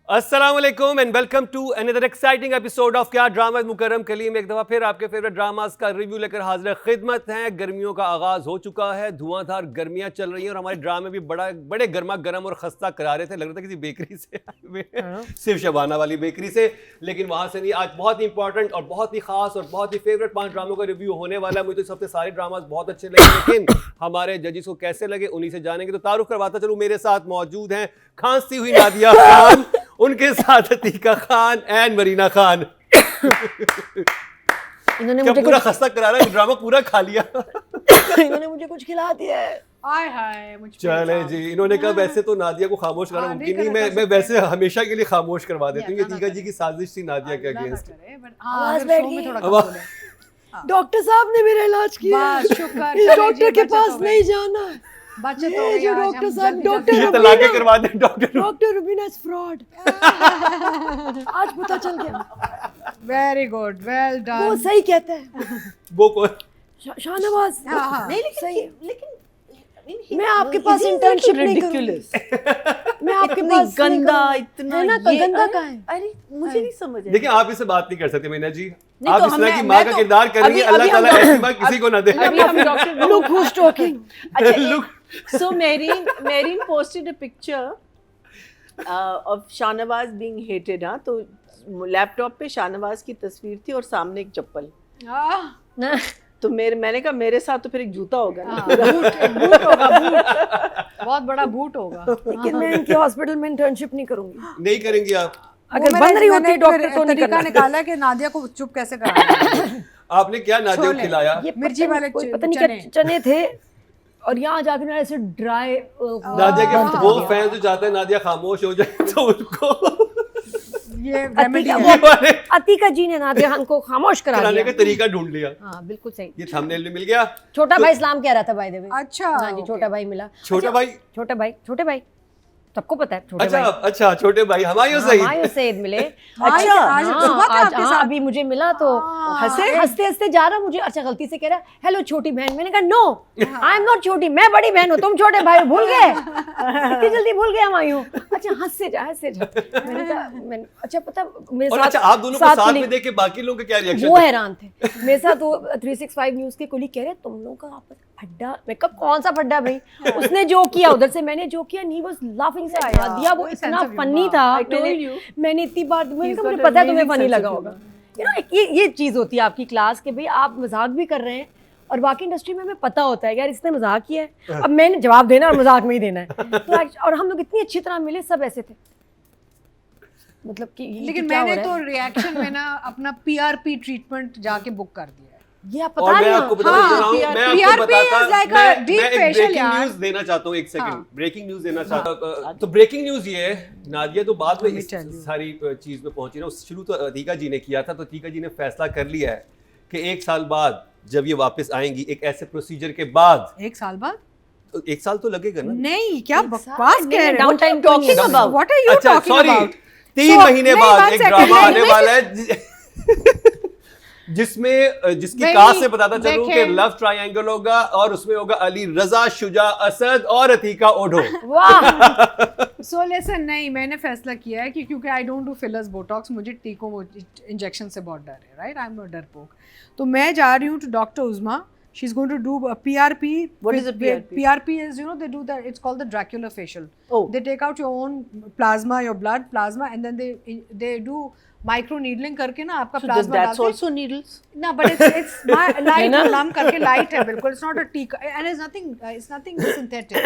अस्सलामुअलैकुम and welcome to another exciting episode of क्या drama Mukarram Kaleem. एक दफ़ा फिर आपके फेवरेट ड्रामास का रिव्यू लेकर हाजिर खिदमत हैं। गर्मियों का आगाज़ हो चुका है, धुआंधार गर्मियां चल रही हैं और हमारे ड्रामे भी बड़े गर्मा गर्म और खस्ता करारे थे। लग रहा था किसी बेकरी से आए हुए हैं, सिर्फ शबाना वाली बेकरी से, लेकिन वहाँ से नहीं। आज बहुत ही इंपॉर्टेंट और बहुत ही खास और बहुत ही फेवरेट 5 ड्रामों का रिव्यू होने वाला है। मुझे इस हफ्ते सारे ड्रामास बहुत अच्छे लगे, लेकिन हमारे जजिस को कैसे लगे उन्हीं से जानेंगे। तो तारुफ करवाता चलूँ, मेरे साथ मौजूद हैं खांसती हुई नादिया खान, उनके साथ अतीका खान एंड मरीना खान। इन्होंने क्या मुझे पूरा खस्ता करा रहा है, ड्रामा पूरा खा लिया। इन्होंने मुझे कुछ खिला दिया है। आय हाय मुझ पे चले जी, इन्होंने कहा वैसे तो नादिया को खामोश करना मुमकिन नहीं, मैं वैसे हमेशा के लिए खामोश करवा देती हूँ। ये अतीका जी की साजिश थी नादिया के अगेंस्ट। आवाज बैठ गई। डॉक्टर साहब ने मेरा इलाज किया। बस शुक्र, इस चले डॉक्टर जी, के बचत पास हो गई। नहीं जाना। बचत हो ये गई जो आज, डॉक्टर हम साहब, जल्दी डॉक्टर ये रुबीना- तलाके करवा दे doctor. Doctor Rubina is fraud. आज पता चल गया। वेरी गुड, वेल वो डन। सही कहता है। वो कौन? शाहनवाज। हाँ। नहीं सही। लेकिन मैं आपके पास इंटर्नशिप नहीं करूंगी। मैं आपके पास गंदा इतना है ना, तो गंदा कहाँ है? अरे मुझे नहीं समझ आया। देखिए, आप इससे बात नहीं कर सकते मीना जी। नहीं आप तो इस तरह की मैं माँ का तो- किरदार कर रही है। अल्लाह ताला ऐसी माँ किसी को ना दे। अभी हम डॉक्टर Look who's talking. अच्छा, so Marine posted a picture of Shahnawaz being hated। हाँ, तो लैपटॉप पे शाहनवाज की तस्वीर थी और सामने एक चप्पल। तो मैंने कहा मेरे साथ तो फिर एक जूता होगा ना। बूट होगा, बूट बहुत बड़ा बूट होगा। लेकिन मैं इनके हॉस्पिटल में इंटर्नशिप नहीं करूंगी। नहीं करेंगी आप? अगर बंद रही होती डॉक्टर तो नहीं तरीका करना। निकाला कि नादिया को चुप कैसे कराना। आपने क्या नादिया को छोले। खिलाया? ये मिर्ची वाले कोई च- पता नहीं चने। क्या चने थे और यहाँ जाकर ना ऐसे ड्राई नादिया के वो फैन जो चाहते हैं नादिया खामोश हो जाए तो उनको ये रेमेडी अतीका- है। ये वाले अतीका जी ने नादिया खान को खामोश करा कराने का दिया। तरीका ढूंढ लिया। हाँ बिल्कुल सही। ये थंबनेल में मिल गया। छोटा भाई इस्लाम कह रहा था बाय द वे। अच्छा, हाँ जी, छोटा भाई मिला। छोटा भाई? छोटे भाई सबको पता है। छोटे अच्छा भाई अच्छा, छोटे भाई हुमायूं हाँ, सईद। हुमायूं सईद मिले। अच्छा, आज सुबह थे आपके साथ? अभी मुझे मिला तो हंसते हंसते जा रहा मुझे। अच्छा, गलती से कह रहा हेलो छोटी बहन। मैंने कहा नो, आई एम नॉट छोटी, मैं बड़ी बहन हूँ, तुम छोटे भाई हो, भूल गए? इतनी जल्दी भूल गए हुमायूं? अच्छा, हंसते जा। मैंने कहा अच्छा पता मेरे और साथ अच्छा, आप दोनों को साथ में देख के बाकी लोगों के क्या रिएक्शन? वो हैरान थे मेरे साथ। वो 365 न्यूज के कोली कह रहे तुम लोगों का आपस फड्डा। मैं कब कौन सा फड्डा भाई? उसने जो किया उधर से मैंने जो किया, नी वाज लाफिंग से दिया। वो इतना फनी था। मैंने इतनी बार मुझे पता है तुम्हें फनी लगा होगा। यू नो, ये चीज होती है आपकी क्लास के भाई, आप मजाक भी कर रहे हैं और बाकी इंडस्ट्री में हमें पता होता है यार इसने मजाक किया है, अब मैंने जवाब देना और मजाक में ही देना है। तो और हम लोग इतनी अच्छी तरह मिले, सब ऐसे थे मतलब कि लेकिन मैंने तो रिएक्शन में ना अपना पीआरपी ट्रीटमेंट जाके बुक कर दिया है। ये आप और पता मैं नहीं आपको हो। बताना चाह रहा हूं, मैं आपको PRP is बताता like a मैं deep एक facial ब्रेकिंग यार। न्यूज़ देना चाहता हूं। एक सेकंड, हाँ। ब्रेकिंग न्यूज़ देना चाहता हूं। तो ब्रेकिंग न्यूज़ ये है, नादिया तो बाद में Let me इस tell you। सारी चीज में पहुंची ना। शुरू तो अतीका जी ने किया था, तो अतीका जी ने फैसला कर लिया है कि 1 साल बाद जब ये वापस आएंगी, एक ऐसे प्रोसीजर के बाद, 1 साल बाद? तो 1 साल तो लगेगा ना। नहीं, क्या बकवास कह रहे हो? Down time talking about? What are you अच्छा talking सॉरी, about? 3 महीने नहीं, बाद one एक second, ड्रामा नहीं, आने नहीं, वाला है जिसमें जिसकी नहीं, कास्ट से बताता चलूं कि देखें। लव ट्रायंगल होगा और उसमें होगा अली रजा, शुजा असद और अतीका ओढो। वाह। सो लेसन, नहीं, मैंने फैसला किया है कि क्योंकि I don't do fillers, Botox, मुझे टीकों इंजेक्शन से बहुत डर है, राइट? आई एम नॉट डरपोक। तो मैं जा रही हूँ to doctor Uzma. She is going to do PRP. What is a PRP? PRP is, you know, they do that. It's called the Dracula facial. Oh. They take out your own plasma, your blood plasma, and then they do micro needling करके ना आपका So plasma that's डालते हैं। also needles? No, but it's light lump करके light है बिल्कुल। It's not a टीका and it's nothing synthetic.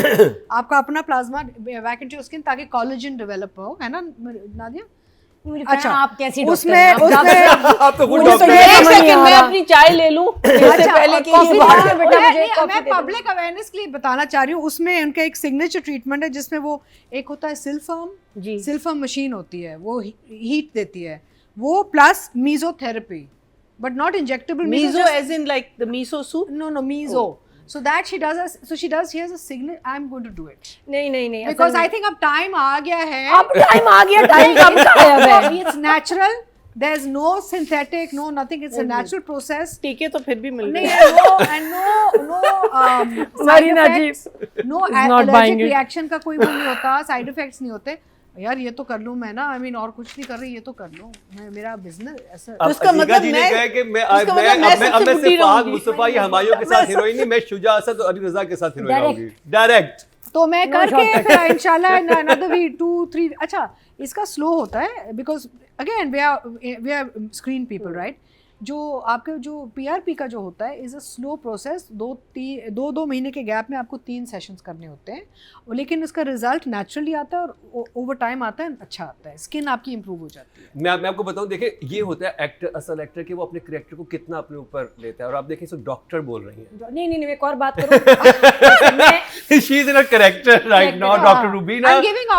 आपका अपना प्लाज्मा वैक इनटू स्किन ताकि कोलेजन डेवलप हो, है ना नादिया? अच्छा, आप कैसी उसमें आप तो खुद मुझे तो डॉक्टर ये हैं। एक समझ नहीं सेकंड, आ मैं रहा। अपनी चाय ले लूं इससे पहले कि कॉफी ये बात- दे दो बेटा, मुझे कॉफी मैं दे दो। पब्लिक अवेयरनेस के लिए बताना चाह रही हूँ। उसमें उनका एक सिग्नेचर ट्रीटमेंट है जिसमें वो एक होता है जी। सिल्फर्म मशीन होती है, वो हीट देती है, वो plus mesotherapy, but not injectable Miso as in like the miso soup? no meso. So that she does she has a signal. I'm going to do it नहीं because I think अब time आ गया है। अब time आ गया, time कब का आया है? It's natural. There's no synthetic, no nothing. It's a natural process. टीके तो फिर भी मिल नहीं, गए। no side Marina ji effects, no is not buying allergic it. reaction का कोई वो नहीं होता, side effects नहीं होते। यार ये तो कर लूं मैं ना, आई मीन और कुछ नहीं कर रही, ये तो कर लूं मैं, मेरा बिजनेस ऐसा। अब उसका अजीका मतलब जी ने मैं- कहा कि मैं उसका मतलब मैं सबसे अब मैं बुरी सिर्फ फहद रहूंगी। मुस्तफा या हमायूं के साथ हीरोइन नहीं, मैं शुजा असद और अली रजा के साथ हीरोइन होंगी डायरेक्ट। तो मैं No करके shortcut. फिर इंशाल्लाह another week 2-3। अच्छा इसका स्लो होता है because again we are screen people right. जो आपके जो पीआरपी का जो होता है इज़ अ स्लो प्रोसेस। दो महीने के गैप में आपको 3 सेशंस करने होते हैं, और लेकिन इसका रिजल्ट नेचुरली आता है और ओवर टाइम आता है, अच्छा आता है, स्किन आपकी इंप्रूव हो जाती है। मैं आपको बताऊं, देखिए ये होता है एक्टर, असल एक्टर कि वो अपने कैरेक्टर को कितना अपने ऊपर लेता है। और आप देखिए इसको डॉक्टर बोल रही हैं, नहीं मैं एक और बात करूँ। मैं she is in a character right now, doctor Rubina. I'm giving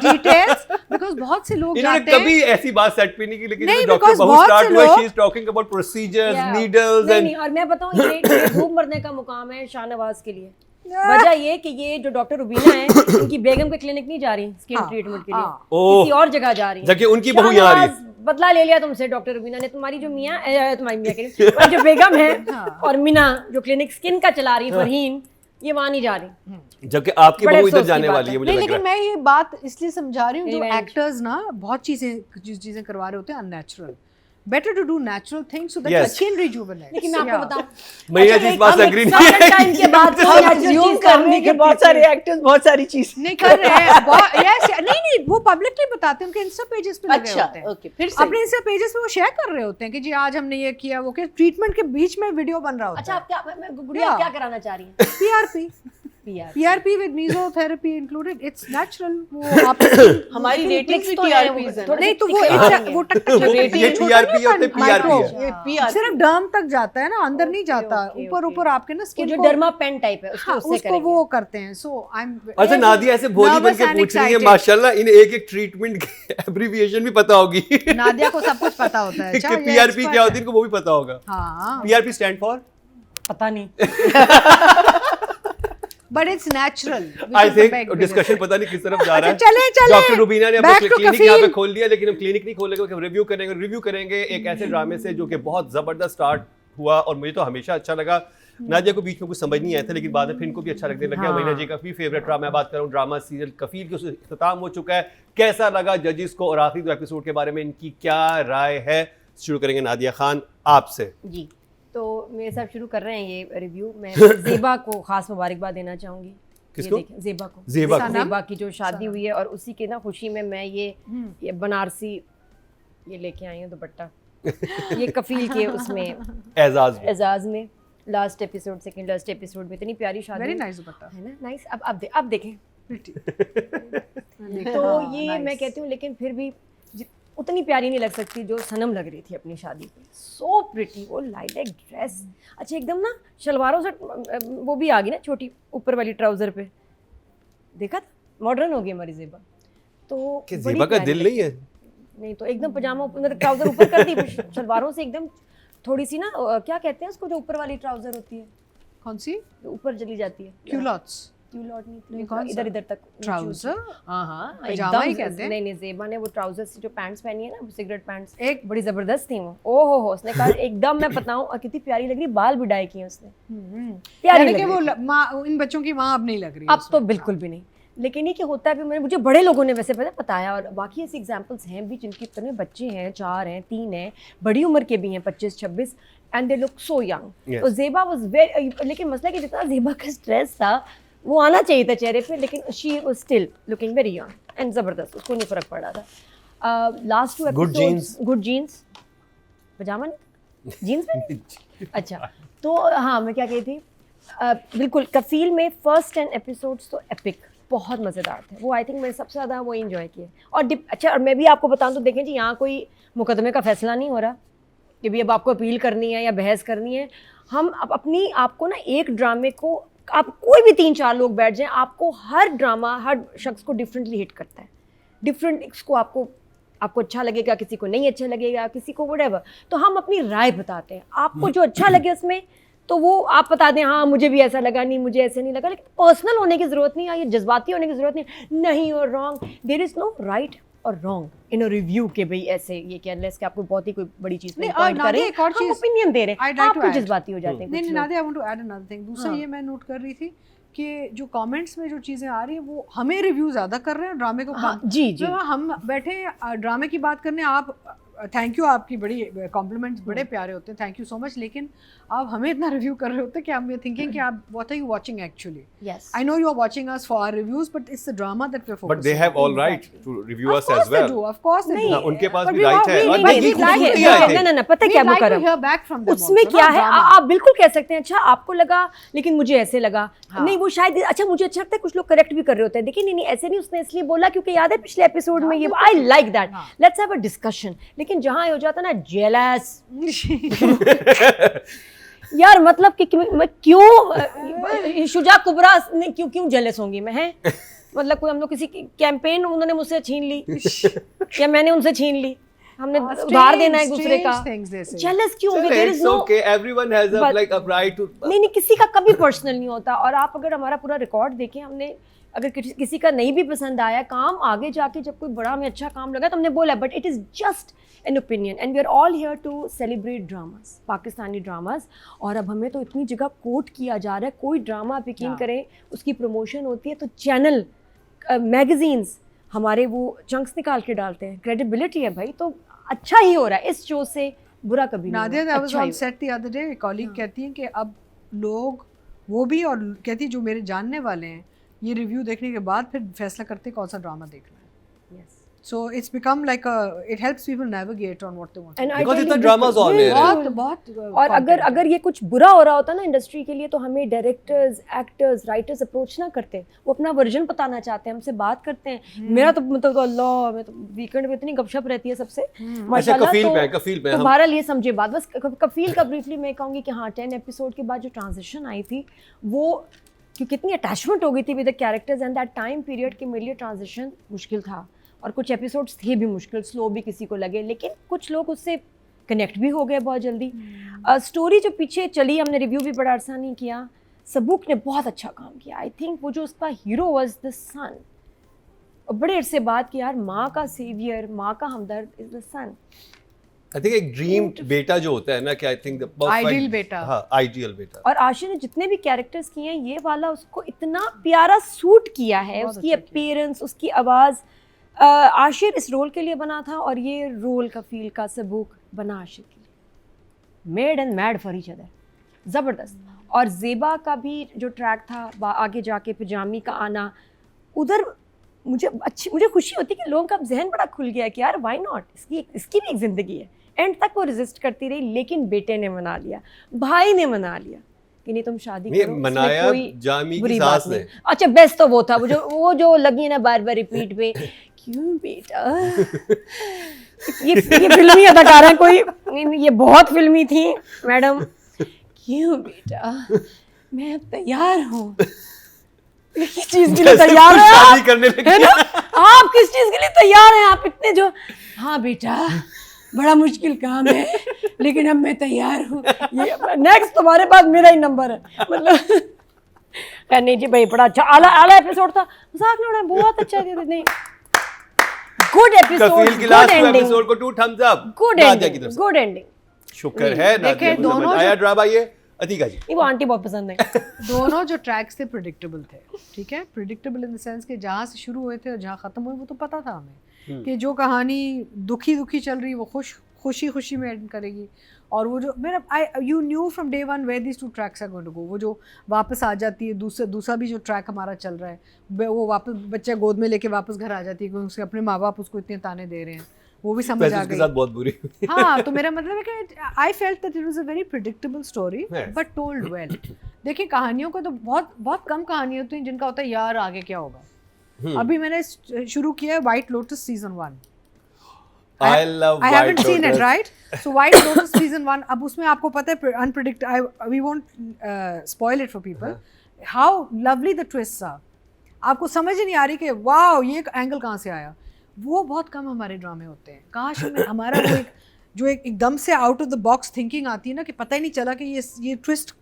details because बहुत से लोग इन्होंने जाते हैं। कभी ऐसी बात सेट भी नहीं की, लेकिन नहीं, डॉक्टर because बहुत बहुत स्टार्ट से हुआ, लोग- she is talking about procedures, Yeah. Needles नहीं एंड नहीं, और मैं बताऊं ये धूप मरने का मुकाम है शाहनवाज के लिए। वजह ये कि ये जो डॉक्टर रुबीना है इनकी बेगम के क्लिनिक नहीं जा रही स्किन हाँ, ट्रीटमेंट के हाँ। लिए, ओह। किसी और जगह जा रही है। जबकि उनकी बहू यहाँ आ रही है। शाहनवाज बदला ले लिया तुमसे डॉक्टर रुबीना ने, तुम्हारी जो तुम्हारी मियाँ कह रही हूँ, तुम्हारी जो बेगम है और मीना जो क्लिनिक स्किन का चला रही फरहीन, ये वहाँ नहीं जा रही। जबकि आपकी बड़े बहू इधर अफसोस की जाने बात वाली है। है, मुझे नहीं, लग लेकिन रहा है। मैं ये बात इसलिए समझा रही हूँ जो Revenge. एक्टर्स ना बहुत चीजें करवा रहे होते हैं unnatural. Better to do natural things so that Yes. Skin rejuvenates. लेकिन मैं आपको बताऊं, मैं अच्छा, इस एक- बात से हम agree एक नहीं- certain time के बाद कोई हम natural assume चीज़ करने के करेंगे, बहुत सारे एक्टर्स बहुत सारी चीज नहीं कर रहे हैं यस नहीं वो पब्लिकली बताते हैं, उनके इंस्टा पेजेस पे लगे अच्छा होते हैं। ओके, फिर से अपने इंस्टा पेजेस पे वो शेयर कर रहे होते हैं कि जी आज हमने ये किया वो किया, ट्रीटमेंट के बीच में वीडियो बन रहा होता अच्छा है। आप क्या गुड़िया Yeah. क्या कराना चाह रही हैं? PRP PR PRP with mesotherapy included, it's natural. वो आप हमारी लेकिन रेटिंग्स clicks भी तो है, टीआरपीज है थोड़े नहीं तो वो clicks it's a- आएंगे। वो टक टक वो लगता है। ये छोटा TRP नहीं होते हैं, माइक्रो, PRP है। ये PR सिर्फ डर्म तक जाता है ना, अंदर नहीं Okay, जाता, okay, ऊपर okay. ऊपर आपके ना वो स्किन जो को डर्मा पेन टाइप है उसको हाँ, उससे उसको करेंगे। वो करते हैं। सो आई एम अच्छा नादिया ऐसे भोली बन nervous के and पूछ रही है, excited. माशाल्लाह इन्हें एक एक ट्रीटमेंट की एब्रीविएशन भी पता होगी। नादिया को सब कुछ पता होता है। अच्छा, कि ये पीआरपी expert क्या होती है। है इनको वो भी पता होगा। हाँ पीआरपी स्टैंड फॉर पता नहीं। But it's natural. I think discussion पता नहीं किस तरफ जा रहा है। चले डॉक्टर रुबीना ने अपना Back to क्लिनिक यहाँ पे कफील। खोल दिया, लेकिन हम क्लिनिक नहीं खोलेंगे, हम रिव्यू करेंगे एक ऐसे ड्रामे से जो कि बहुत जबरदस्त स्टार्ट हुआ और मुझे तो हमेशा अच्छा लगा। नादिया को बीच में कुछ समझ नहीं आया था, लेकिन बाद में फिर इनको भी अच्छा लगने लग गया। हाँ। मीना जी का भी फेवरेट ड्रामा, मैं बात कर रहा हूँ ड्रामा सीरियल कफील, के इख्तिताम हो चुका है। कैसा लगा जजेस को और आखिरी 2 एपिसोड के बारे में इनकी क्या राय है? शुरू करेंगे नादिया खान आपसे। जी, तो मेरे साथ शुरू कर रहे हैं ये रिव्यू। मैं ज़ेबा को खास मुबारकबाद देना चाहूंगी। किसको? ये देखें, ज़ेबा को। ज़ेबा को। ज़ेबा की जो शादी हुई है और उसी के ना खुशी में मैं ये बनारसी ये लेके आई हूँ दुपट्टा। ये कफील के उसमें एजाज में। एजाज में last episode, second last episode में इतनी प्यारी शादी वेरी हुई। नाइस दुपट्टा। है ना, नाइस। अब देखें तो हाँ, ये मैं कहती हूँ, लेकिन फिर भी उतनी प्यारी नहीं लग सकती जो सनम लग रही थी अपनी शादी पे। सो प्रिटी, वो लाइट ड्रेस, अच्छा एकदम ना शलवारों से वो भी आ गई ना छोटी ऊपर वाली ट्राउजर पे, देखा था मॉडर्न हो गई हमारी ज़ेबा। तो कि बड़ी ज़ेबा का प्यारी दिल लगती नहीं है? नहीं तो एकदम पजामा मतलब ट्राउजर ऊपर कर दी, शलवारों से एकदम थोड़ी सी ना क्या कहते हैं उसको जो ऊपर वाली ट्राउजर होती है, कौन सी? जो ऊपर चली जाती है, क्यूलॉट्स क्यूलॉट ये नहीं, कौन सा? इधर तक ट्राउजर। हाँ पजामा ही एकदम। कहते हैं। नहीं ज़ेबा ने वो ट्राउजर से जो पैंट्स पहनी है ना, सिगरेट पैंट्स, एक बड़ी जबरदस्त थी वो। ओ हो उसने कहा एकदम, मैं बताऊं और कितनी प्यारी लग रही, बाल भी डाई किए उसने, प्यारी यानी लग कि रही वो थी। माँ, इन बच्चों की माँ अब नहीं लग रही। अब तो बिल्कुल भी नहीं। लेकिन ये क्या होता है, फिर मुझे बड़े लोगों ने वैसे पता बताया, और बाकी ऐसे एग्जांपल्स हैं भी जिनके इतने बच्चे हैं, 4 हैं, 3 हैं, बड़ी उम्र के भी हैं, 25-26, and they look so young. Yes. तो ज़ेबा वाज वेरी, लेकिन मसला कि जितना ज़ेबा का स्ट्रेस था वो आना चाहिए था चेहरे पे, लेकिन she was still looking very young and ज़बरदस्त, उसको नहीं फ़र्क पड़ रहा था। Last 2 Good jeans. Good jeans, पजामा नहीं, जीन्स में अच्छा। तो हाँ, मैं क्या कही थी, बिल्कुल कफील में फर्स्ट 10 एपिसोड्स तो एपिक, बहुत मज़ेदार थे वो। आई थिंक मैंने सबसे ज़्यादा वो एंजॉय किया। और अच्छा, और मैं भी आपको बताऊं तो देखें जी, यहाँ कोई मुकदमे का फैसला नहीं हो रहा कि भी अब आपको अपील करनी है या बहस करनी है। हम अब अपनी आपको ना एक ड्रामे को, आप कोई भी 3-4 लोग बैठ जाएं, आपको हर ड्रामा हर शख्स को डिफरेंटली हिट करता है, डिफरेंट इसको आपको अच्छा लगेगा, किसी को नहीं अच्छा लगेगा, किसी को व्हाटएवर। तो हम अपनी राय बताते हैं, आपको जो अच्छा लगे उसमें तो वो आप बता दें, हाँ मुझे भी ऐसा लगा, नहीं मुझे ऐसे नहीं लगा। लेकिन पर्सनल होने की ज़रूरत नहीं है, ये जज्बाती होने की ज़रूरत नहीं और wrong. There is no right or wrong in a review के भाई ऐसे ये क्या लेस कि आपको बहुत ही कोई बड़ी चीज़ नहीं, पॉइंट नादिया, करें, एक और हम चीज़ ओपिनियन दे रहे I'd हैं, like to आप तो add. जज्बाती हो जाते हैं नहीं कुछ नहीं लोग। Nadia, I want to add another thing. दूसरा हाँ। ये मैं नोट कर रही थी कि जो कमेंट्स में जो चीज़ें आ रही हैं वो हमें रिव्यू ज़्यादा कर रहे हैं ड्रामे को हाँ, जी जी तो हम बैठे ड्रामे की बात करने, आप थैंक यू, आपकी बड़ी कॉम्प्लीमेंट्स बड़े प्यारे होते हैं, थैंक यू सो मच, लेकिन आप हमें इतना रिव्यू कर रहे होते हैं कि हम ये थिंकिंग कि आप what are you watching actually. Yes I know you are watching us for our reviews, but it's the drama that we're focusing. But they have all right to review us as well. Of course they do. हाँ, उनके पास But भी we right want- है we- और we- नहीं we की like खूबसूरती it. है, I think. ना पता है We'd क्या like to Mukram, hear back from them उसमें also, क्या not है drama. आप बिल्कुल कह सकते हैं अच्छा आपको लगा लेकिन मुझे ऐसे लगा, हाँ। नहीं वो शायद अच्छा मुझे अच्छा लगता है, कुछ लोग करेक्ट भी कर रहे होते हैं, देखिए नहीं नहीं ऐसे नहीं, उसने इसलिए बोला क्योंकि याद है पिछले एपिसोड में ये, आई लाइक दैट, हाँ। Let's have a discussion. लेकिन जहां हो जाता ना जेलस यार, मतलब कि मैं क्यों शुजा कुबरा ने क्यों जेलस होंगी मैं, है मतलब कोई हम लोग किसी कैंपेन उन्होंने मुझसे छीन ली या मैंने उनसे छीन ली, हमने उधार देना एक दूसरे का, जेलस क्यों होगी? देयर इज It's नो, okay. Everyone has a But- like a right to. नहीं किसी का कभी पर्सनल नहीं होता. और आप अगर हमारा पूरा रिकॉर्ड देखें, हमने अगर किसी का नहीं भी पसंद आया काम, आगे जाके जब कोई बड़ा हमें अच्छा काम लगा तो हमने बोला, but it is just an opinion and we are all here to celebrate dramas, Pakistani dramas. और अब हमें तो इतनी जगह कोट किया जा रहा है, कोई ड्रामा आप यकीन करें उसकी प्रमोशन होती है तो चैनल मैगजीन्स हमारे वो चंक्स निकाल के डालते हैं, क्रेडिबिलिटी है भाई, तो अच्छा ही हो रहा है इस शो से, बुरा कभी नहीं Nadia, हुआ, I was अच्छा ही on set the other day, एक कॉलीग कहती हैं कि अब लोग वो भी, और कहती है जो मेरे जानने वाले हैं ये रिव्यू देखने के बाद फिर फैसला करते हैं कौन सा ड्रामा देखना है. हुआ. Yes. So it's become like it helps people navigate on what they want. And I Because tell इतना you, dramas on air है. बहुत और अगर ये कुछ बुरा हो रहा होता ना इंडस्ट्री के लिए तो हमें डायरेक्टर्स, एक्टर्स, राइटर्स अप्रोच ना करते, वो अपना वर्जन बताना चाहते हैं, हमसे बात करते हैं. मेरा तो मतलब अल्लाह, मैं तो वीकेंड पे इतनी गपशप रहती है सबसे अच्छा कफील पे, कफील पे तो हम बहरहाल ये समझे बात. बस कफील का ब्रीफली मैं कहूँगी कि हाँ 10 एपिसोड के बाद जो ट्रांजिशन आई थी वो क्योंकि इतनी अटैचमेंट हो गई थी with the characters and that time period के मेरे लिए ट्रांजिशन मुश्किल था. और कुछ एपिसोड्स थे भी मुश्किल, स्लो भी किसी को लगे, लेकिन कुछ लोग उससे कनेक्ट भी हो गए बहुत जल्दी. स्टोरी जो पीछे चली, हमने रिव्यू भी बड़ा अरसा नहीं किया, सबूक ने बहुत अच्छा काम किया. आई थिंक वो जो उसका हीरो वाज द सन, और बड़े अरसे बाद कि यार माँ का सेवियर, माँ का हमदर्द is the son. I think एक ड्रीम बेटा जो होता है ना कि आई थिंक द Ideal बेटा. हाँ आइडियल बेटा. और आशिर ने जितने भी कैरेक्टर्स किए हैं ये वाला उसको इतना प्यारा सूट किया है, बहुत उसकी अच्छा किया। अपीयरेंस, उसकी आवाज़. आशिर इस रोल के लिए बना था और ये रोल का फील का सबूक बना आशिर के लिए. Made and mad for each other, ज़बरदस्त. और जेबा का भी जो ट्रैक था आगे जाके पिजामी का आना, उधर मुझे खुशी होती कि लोगों का जहन बड़ा खुल गया कि यार व्हाई नॉट, इसकी भी एक ज़िंदगी है. एंड तक वो रेजिस्ट करती रही, लेकिन बेटे ने मना लिया, भाई ने मना लिया कि नहीं तुम शादी नहीं, करो. इसमें मनाया कोई जामी बुरी की बात सास नहीं. ने. अच्छा बेस्ट तो वो था, वो जो लगी ना बार बार रिपीट पे, क्यों बेटा ये फिल्मी अदाकारा कोई, ये बहुत फिल्मी थी मैडम. क्यों बेटा मैं अब तैयार हूँ, किस चीज के लिए तैयार है शादी आप, करने लगी. है ना, आप किस चीज के लिए तैयार हैं आप इतने जो, हाँ बेटा बड़ा मुश्किल काम है लेकिन अब मैं तैयार हूँ. ये नेक्स्ट तुम्हारे पास मेरा ही नंबर है, मतलब नहीं जी भाई बड़ा अच्छा आला एपिसोड था, मजाक नहीं उड़ा, बहुत अच्छा था. नहीं गुड एपिसोड, कफील की गुड लास्ट एंडिंग, एपिसोड को 2 thumbs up. गुड नादिया की तरफ एंडिंग, से. Good ending. शुक्र है नादिया देखे, को दोनों समझ आया जो- ड्रामा. ये अतीका जी. वो आंटी बहुत पसंद है. दोनों जो ट्रैक्स थे प्रिडिक्टेबल थे, ठीक है, प्रिडिक्टेबल इन द सेंस कि जहाँ से शुरू हुए थे और जहाँ ख़त्म हुए वो तो पता था हमें कि जो कहानी दुखी चल रही वो खुशी में एंड करेगी. और वो जो मेरा you knew from day one where this 2 tracks are going to go. वो जो वापस आ जाती है, दूसरा भी जो ट्रैक हमारा चल रहा है, वो वापस बच्चा गोद में लेके वापस घर आ जाती है क्योंकि उसके अपने माँ बाप उसको इतने ताने दे रहे हैं, वो भी समझ आ उसके गई. साथ बहुत बुरी. हाँ, तो मेरा मतलब है कि I felt that it was a very predictable story Yes. But told well. देखिए कहानियों को तो बहुत कम कहानियां होती हैं जिनका होता है यार आगे क्या होगा. अभी मैंने शुरू किया है white lotus season 1. I love I haven't White seen it, Lotus. right? So White Lotus season 1. अब उसमें आपको पता है unpredictable. We won't spoil it for people. How lovely the twists are. आपको समझ ही नहीं आ रही कि वाओ ये एंगल कहाँ से आया. वो बहुत कम हमारे ड्रामे होते हैं. काश हमारा वो जो एकदम से out of the box thinking आती है ना कि पता ही नहीं चला कि ये ट्विस्ट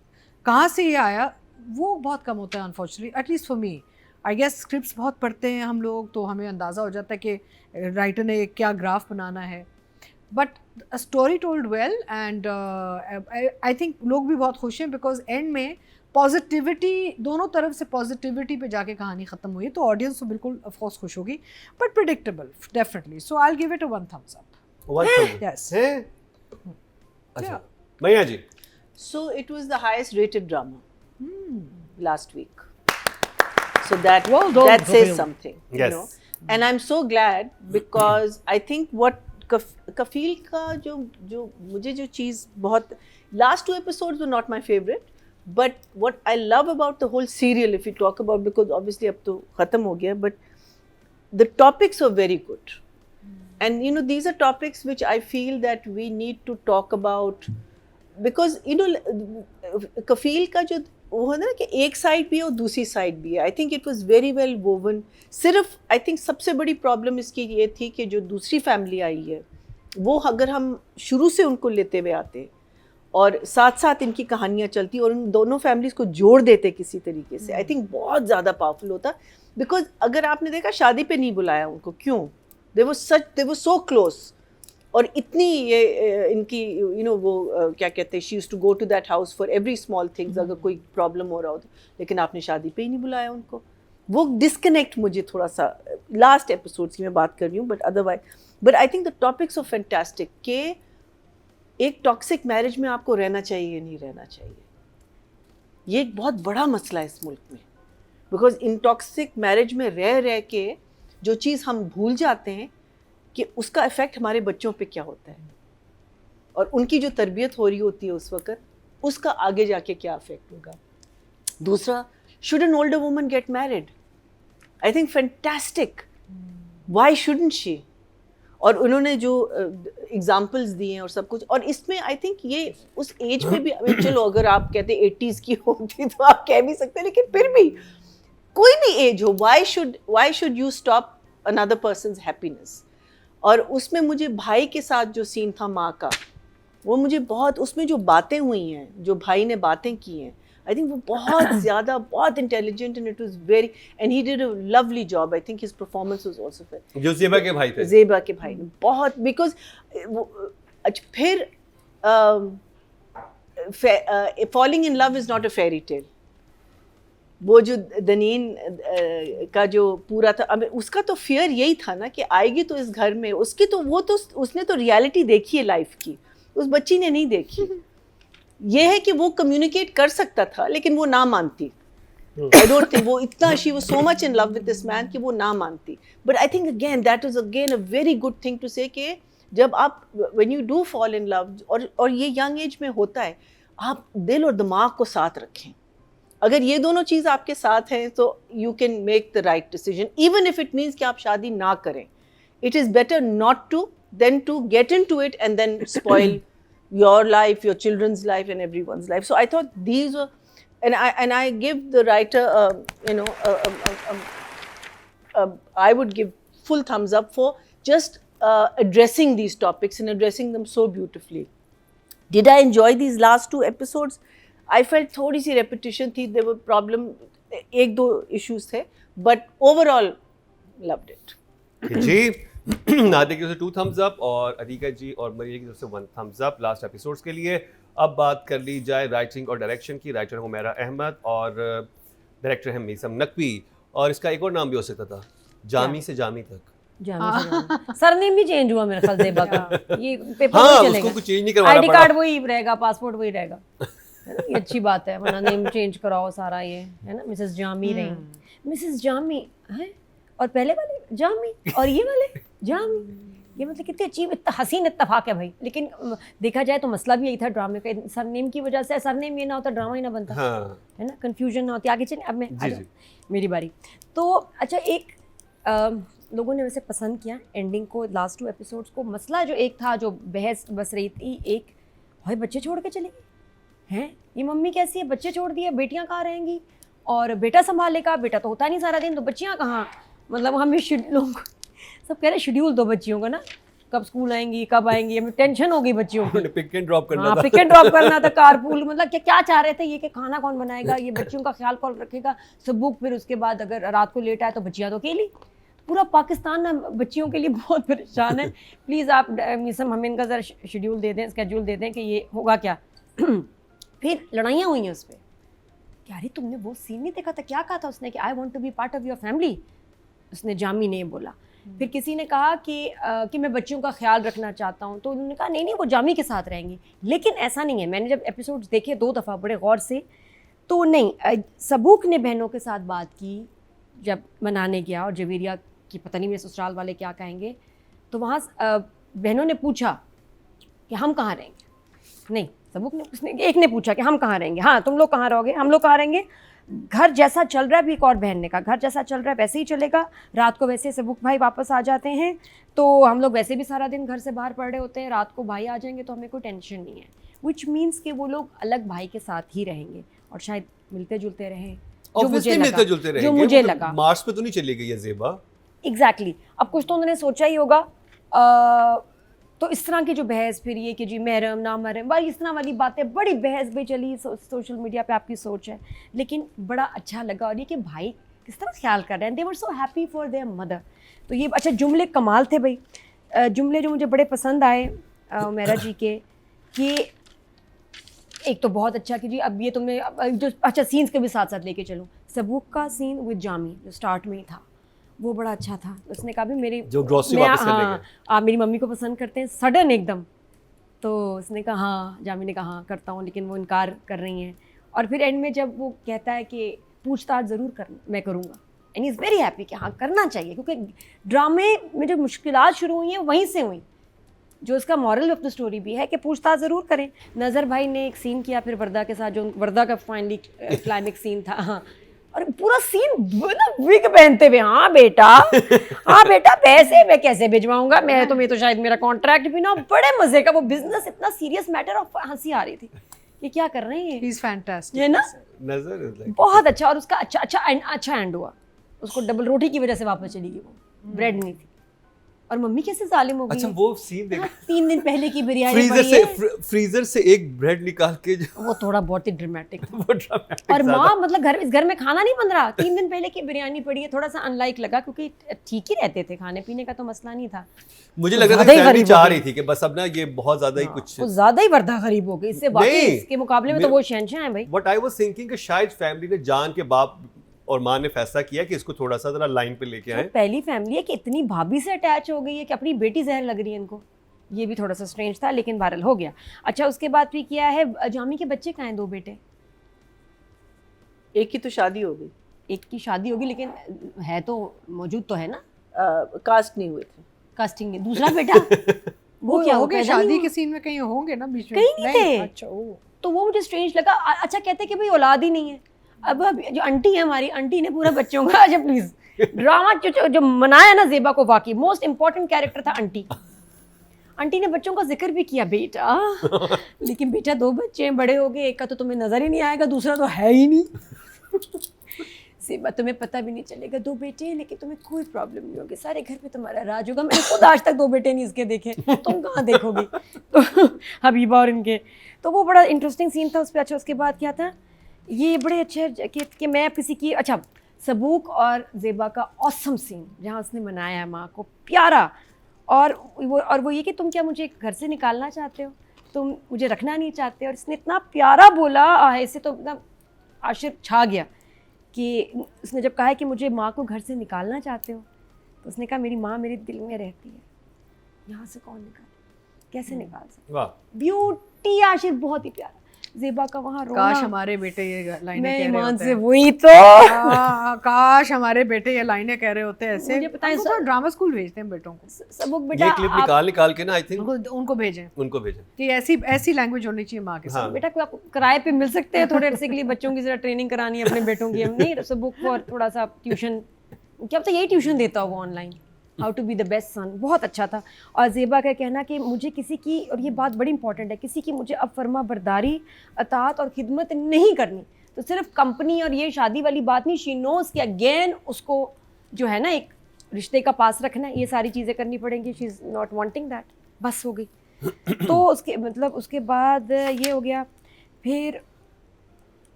कहाँ से ये आया, वो बहुत कम होता है unfortunately, at least for me. I guess scripts बहुत पढ़ते हैं हम लोग तो हमें अंदाज़ा हो जाता है कि राइटर ने क्या ग्राफ बनाना है. But story told well and I think लोग भी बहुत खुश हैं बिकॉज एंड में पॉजिटिविटी, दोनों तरफ से पॉजिटिविटी पे जाके कहानी ख़त्म हुई है, तो ऑडियंस तो बिल्कुल ऑफ कोर्स खुश होगी, but predictable definitely, so I will give it a 1 thumbs up. One thumb. Yes. हैं? अच्छा मैया जी So it was the highest rated drama last week. So that Well done, that says Kafil. something, you Yes. know. And I'm so glad because I think what कफील का जो मुझे जो चीज़ बहुत last 2 episodes were not my favorite, but what I love about the whole serial, if you talk about, because obviously अब तो ख़त्म हो गया, but the topics are very good. And you know, these are topics which I feel that we need to talk about, because you know, कफील का जो वो है ना कि एक साइड भी है और दूसरी साइड भी है. I think it was very well woven. सिर्फ आई थिंक सबसे बड़ी प्रॉब्लम इसकी ये थी कि जो दूसरी फैमिली आई है वो अगर हम शुरू से उनको लेते हुए आते और साथ साथ इनकी कहानियाँ चलती और उन दोनों फैमिलीज को जोड़ देते किसी तरीके से, आई थिंक बहुत ज़्यादा पावरफुल होता. बिकॉज अगर आपने देखा शादी पे नहीं बुलाया उनको, क्यों? दे वर सो क्लोज. और इतनी ये इनकी यू नो वो क्या कहते हैं, she used to go to that house for every small things, अगर कोई प्रॉब्लम हो रहा हो तो. लेकिन आपने शादी पे ही नहीं बुलाया उनको. वो डिस्कनेक्ट मुझे थोड़ा सा लास्ट एपिसोड्स की मैं बात कर रही हूँ, but I think the topics are fantastic. के एक टॉक्सिक मैरिज में आपको रहना चाहिए नहीं रहना चाहिए, ये एक बहुत बड़ा मसला है इस मुल्क में. बिकॉज इन टॉक्सिक मैरिज में रह के जो चीज़ हम भूल जाते हैं कि उसका इफ़ेक्ट हमारे बच्चों पे क्या होता है और उनकी जो तरबियत हो रही होती है उस वक़्त, उसका आगे जाके क्या इफ़ेक्ट होगा. दूसरा, should an older woman get married? I think fantastic. Why shouldn't she? और उन्होंने जो एग्जाम्पल्स दिए हैं और सब कुछ, और इसमें आई थिंक ये उस एज पे भी, चलो अगर आप कहते 80s की होती तो आप कह भी सकते हैं, लेकिन फिर भी कोई भी एज हो, why should you stop another persons happiness. और उसमें मुझे भाई के साथ जो सीन था माँ का, वो मुझे बहुत, उसमें जो बातें हुई हैं, जो भाई ने बातें की हैं, आई थिंक वो बहुत ज़्यादा, बहुत intelligent, and it was very, and he did a lovely job. I think his performance was also fair. जो ज़ेबा के भाई थे, ज़ेबा के भाई ने बहुत, बिकॉज फिर falling in love is not a fairy tale. वो जो दनीन का जो पूरा था, अब उसका तो फियर यही था ना कि आएगी तो इस घर में, उसकी तो वो तो उसने तो रियलिटी देखी है लाइफ की, उस बच्ची ने नहीं देखी. ये है कि वो कम्युनिकेट कर सकता था लेकिन वो ना मानती. आई डोंट थिंक वो इतना, she was so much in love with this man कि वो ना मानती. But I think again that is again a very good thing to say कि जब आप, when you do fall in love, और ये यंग एज में होता है, आप दिल और दिमाग को साथ रखें. अगर ये दोनों चीज़ आपके साथ हैं तो you can make the right decision, even if it means कि आप शादी ना करें. It is better not to than to get into it and then spoil your life, your children's life and everyone's life. So I thought these were, and I give the writer I would give full thumbs up for just addressing these topics and addressing them so beautifully. Did I enjoy these last 2 episodes? I felt थोड़ी सी repetition थी, there were problem, 1-2 issues थे, but overall loved it. जी नादिया की तरफ से 2 thumbs up और अदीका जी और मरिया की तरफ से 1 thumbs up लास्ट एपिसोड्स के लिए. अब बात कर ली जाए राइटिंग और डायरेक्शन की. राइटर हुमैरा अहमद और डायरेक्टर है मीसम नकवी, और इसका एक और नाम भी हो सकता था, जामी से जामी तक. सरनेम भी चेंज हुआ मेरे ख्याल से ज़ेबा का. ये पेपर हाँ, वही उसको चलेगा, कुछ चेंज नहीं करवाना आईडी पड़ा. कार्ड वही रहेगा, पासपोर्ट वही रहेगा. है ना, ये अच्छी बात है, वरना नेम चेंज कराओ सारा, ये है ना. मिसेस जामी रही, मिसेस जामी है, और पहले वाले जामी और ये वाले जामी. ये मतलब कितनी अच्छी, इतना हसीन इत्तेफाक है भाई. लेकिन देखा जाए तो मसला भी यही था ड्रामे का, सरनेम की वजह से. सरनेम ये ना होता ड्रामा ही ना बनता. हाँ. है ना, कंफ्यूजन ना होती. आगे चलिए, अब मैं जी, जी. मेरी बारी. तो अच्छा, एक लोगों ने वैसे पसंद किया एंडिंग को, लास्ट 2 एपिसोड्स को. मसला जो एक था, जो बहस बस रही थी, एक भाई बच्चे छोड़ के चले गए हैं, ये मम्मी कैसी है, बच्चे छोड़ दिए, बेटियां कहाँ रहेंगी, और बेटा संभालेगा, बेटा तो होता नहीं सारा दिन, तो बच्चियां कहाँ. मतलब हमें लोग सब कह रहे शेड्यूल दो बच्चियों का ना, कब स्कूल आएंगी, कब आएंगी. हमें टेंशन हो गई बच्चियों की. पिक एंड ड्रॉप करना था. पिक एंड ड्रॉप करना था, कारपूल. मतलब क्या चाह रहे थे ये, कि खाना कौन बनाएगा, ये बच्चियों का ख्याल कौन रखेगा, सबूक. फिर उसके बाद अगर रात को लेट आए तो बच्चियाँ तो अकेली. पूरा पाकिस्तान ना बच्चियों के लिए बहुत परेशान है. प्लीज़ आप मीसम हमें इनका ज़रा शेड्यूल दे दें, स्केड्यूल दे दें कि ये होगा क्या. फिर लड़ाइयाँ हुई हैं उस पर. कि अरे तुमने वो सीन नहीं देखा था, क्या कहा था उसने कि I want to be part of your family, उसने जामी ने बोला। फिर किसी ने कहा कि मैं बच्चों का ख्याल रखना चाहता हूँ, तो उन्होंने कहा नहीं वो जामी के साथ रहेंगी। लेकिन ऐसा नहीं है, मैंने जब एपिसोड्स देखे 2 दफ़ा बड़े गौर से, तो नहीं, सबूक ने बहनों के साथ बात की जब मनाने गया, और जवेरिया की पता नहीं मेरे ससुराल वाले क्या कहेंगे, तो वहाँ बहनों ने पूछा कि हम कहाँ रहेंगे। नहीं, सबूक ने, उसने एक ने पूछा कि हम कहाँ रहेंगे, हाँ तुम लोग कहाँ रहोगे, हम लोग कहाँ रहेंगे। घर जैसा चल रहा है, भी एक और बहन ने कहा घर जैसा चल रहा है वैसे ही चलेगा, रात को वैसे सबूक भाई वापस आ जाते हैं, तो हम लोग वैसे भी सारा दिन घर से बाहर पड़ रहे होते हैं, रात को भाई आ जाएंगे तो हमें कोई टेंशन नहीं है। विच मीन्स कि वो लोग अलग भाई के साथ ही रहेंगे और शायद मिलते जुलते रहें, जो मुझे लगा, जो मुझे लगा। मार्स पे तो नहीं चली गई है ज़ेबा। एग्जैक्टली, अब कुछ तो उन्होंने सोचा ही होगा। तो इस तरह की जो बहस फिर ये कि जी महरम ना महरम वाली इस तरह वाली बातें, बड़ी बहस भी चली सोशल मीडिया पे, आपकी सोच है। लेकिन बड़ा अच्छा लगा, और ये कि भाई किस तरह ख्याल कर रहे हैं, they were so happy for their mother. तो ये अच्छा जुमले कमाल थे भाई, जुमले जो मुझे बड़े पसंद आए मेरा जी के, कि एक तो बहुत अच्छा कि जी अब ये तुमने जो अच्छा सीन्स के भी साथ साथ लेके चलो। सबूक का सीन विद जामी जो स्टार्ट में ही था वो बड़ा अच्छा था। उसने कहा भी मेरी जो ग्रॉसरी वापस करने गए, आप मेरी मम्मी को पसंद करते हैं सडन एकदम, तो उसने कहा हाँ, जामी ने कहा हाँ करता हूँ, लेकिन वो इनकार कर रही हैं। और फिर एंड में जब वो कहता है कि पूछताछ ज़रूर मैं करूँगा, एंड इज़ वेरी हैप्पी कि हाँ करना चाहिए, क्योंकि ड्रामे में जो मुश्किलात शुरू हुई हैं वहीं से हुई। जो उसका मॉरल ऑफ द स्टोरी भी है कि पूछताछ ज़रूर करें। नज़र भाई ने एक सीन किया फिर वर्दा के साथ, जो वर्दा का फाइनली क्लाइमेक्स सीन था, हाँ, और पूरा सीन ना विग पहनते हुए, हाँ बेटा पैसे मैं कैसे भिजवाऊंगा, मैं तो शायद मेरा कॉन्ट्रैक्ट भी ना, बड़े मजे का वो बिजनेस, इतना सीरियस मैटर, और हंसी आ रही थी ये क्या कर रहे हैं, ही इज फैंटास्टिक, है ना, नजर बहुत अच्छा। और उसका अच्छा एंड हुआ, उसको डबल रोटी की वजह से वापस चली गई, वो ब्रेड नहीं थी। और मम्मी कैसे जालिम हो गई। अच्छा वो सीन देखा, 3 दिन पहले की बिरयानी पड़ी है, फ्रीजर से एक ब्रेड निकाल के वो थोड़ा बहुत ही ड्रामेटिक था। वो ड्रामेटिक और माँ मतलब घर में खाना नहीं बन रहा, 3 दिन पहले की बिरयानी पड़ी है, थोड़ा सा अनलाइक लगा, क्योंकि ठीक ही रहते थे, खाने पीने का तो मसला नहीं था। मुझे लग रहा था फैमिली चाह रही थी कि बस अब ना ये बहुत ज्यादा ही कुछ, वो ज्यादा ही वर्दा गरीब हो गई इससे, वाकई इसके मुकाबले में तो वो शहंशाह हैं भाई। बट आई वाज थिंकिंग कि शायद फैमिली ने जान के बाप और माँ ने फैसला किया कि इसको थोड़ा सा जरा लाइन पे लेके आए। पहली फैमिली है कि इतनी भाभी से अटैच हो गई है कि अपनी बेटी जहर लग रही है इनको, ये भी थोड़ा सा स्ट्रेंज था, लेकिन वायरल हो गया। अच्छा उसके बाद भी किया है, जामी के बच्चे कहाँ हैं, 2 बेटे, एक की तो शादी हो गई, एक की शादी होगी, लेकिन है तो मौजूद तो है ना, कास्ट नहीं हुए थे, कास्टिंग में। दूसरा बेटा वो क्या हो गया, शादी के सीन में कहीं होंगे ना बीच में, कहीं नहीं थे। अच्छा ओ, तो वो मुझे स्ट्रेंज लगा। अच्छा कहते कि भाई औलाद ही नहीं है। अब जो आंटी है हमारी, आंटी ने पूरा बच्चों का, अच्छा प्लीज ड्रामा जो मनाया ना ज़ेबा को, वाकई मोस्ट इंपॉर्टेंट कैरेक्टर था आंटी। आंटी ने बच्चों का जिक्र भी किया, बेटा लेकिन बेटा 2 बच्चे हैं, बड़े हो गए, एक का तो तुम्हें नजर ही नहीं आएगा, दूसरा तो है ही नहीं ज़ेबा तुम्हें पता भी नहीं चलेगा, 2 बेटे हैं लेकिन तुम्हें कोई प्रॉब्लम नहीं होगी, सारे घर पे तुम्हारा राज होगा। मैंने खुद आज तक 2 बेटे नहीं इसके देखे, तुम कहाँ देखोगी तो हबीबा और इनके, तो वो बड़ा इंटरेस्टिंग सीन था उस पर। अच्छा उसके बाद क्या था, ये बड़े अच्छे कि मैं किसी की, अच्छा सबूक और ज़ेबा का ऑसम सीन जहाँ उसने मनाया है माँ को, प्यारा, और वो ये कि तुम क्या मुझे घर से निकालना चाहते हो, तुम मुझे रखना नहीं चाहते, और इसने इतना प्यारा बोला है, इससे तो एकदम आशिर छा गया कि उसने जब कहा है कि मुझे माँ को घर से निकालना चाहते हो, तो उसने कहा मेरी माँ मेरे दिल में रहती है, यहाँ से कौन निकाले, कैसे निकाल सकते, वाह ब्यूटी आशिर, बहुत ही प्यारा। ज़ेबा का वहाँ रोना, काश हमारे बेटे ये लाइनें मैं कह रहे ईमान होते से हैं। वही तो काश हमारे बेटे ये लाइनें कह रहे होते ऐसे। मुझे पता है, तो ड्रामा स्कूल भेजते हैं बेटों को, सबूक ये बेटा क्लिप आप, निकाल के ना आई थिंक उनको भेजें उनको भेजें। कि ऐसी लैंग्वेज होनी चाहिए माँ के साथ। हाँ। बेटा कोई आप किराए पे मिल सकते हैं थोड़े अरसे के लिए, बच्चों की जरा ट्रेनिंग करानी है अपने बेटों की, हम नहीं सबूक को थोड़ा सा ट्यूशन, क्या पता यही ट्यूशन देता हो वो online, how to be the best son, बहुत अच्छा था। और ज़ेबा का कहना कि मुझे किसी की, और ये बात बड़ी इंपॉर्टेंट है, किसी की मुझे अब फर्मा बरदारी, अतात और खिदमत नहीं करनी, तो सिर्फ कंपनी और ये शादी वाली बात नहीं, शी नोज़ कि अगेन उसको जो है ना एक रिश्ते का पास रखना है, ये सारी चीज़ें करनी पड़ेंगी, she is not wanting that, बस हो गई। तो उसके मतलब उसके बाद ये हो गया, फिर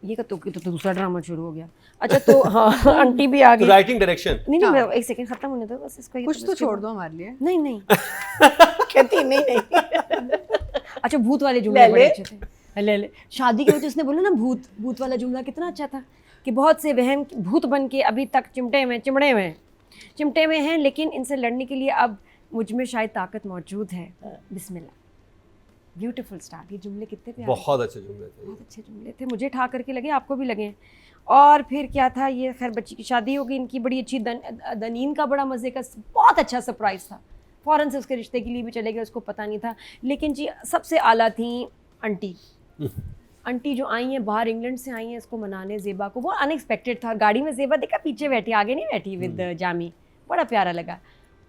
ये का तो दूसरा ड्रामा शुरू हो गया। अच्छा तो हाँ आंटी भी आ गई, राइटिंग डायरेक्शन नहीं मैं एक सेकंड खत्म होने दो बस इसको, कुछ तो छोड़ दो हमारे लिए। नहीं कहती नहीं अच्छा भूत वाले जुमले बड़े अच्छे थे, ले शादी की वजह से उसने बोला ना भूत वाला जुमला कितना अच्छा था कि बहुत से वहम भूत बन के अभी तक चिमटे हुए हैं, लेकिन इनसे लड़ने के लिए अब मुझ में शायद ताकत मौजूद है। बिस्मिल्लाह। Beautiful start. ये जुमले कितने प्यारे, बहुत अच्छे जुमले थे, बहुत अच्छे जुमले थे। मुझे ठा करके लगे, आपको भी लगे। और फिर क्या था, ये खैर बच्ची की शादी होगी, इनकी बड़ी अच्छी दनीन का बड़ा मज़े का बहुत अच्छा सरप्राइज़ था। फ़ौरन से उसके रिश्ते के लिए भी चले गए, उसको पता नहीं था। लेकिन जी सबसे आला थी आंटी जो आई हैं बाहर, इंग्लैंड से आई हैं इसको मनाने, ज़ेबा को। वो अनएक्सपेक्टेड था। गाड़ी में ज़ेबा देखा पीछे बैठी, आगे नहीं बैठी विद जामी, बड़ा प्यारा लगा।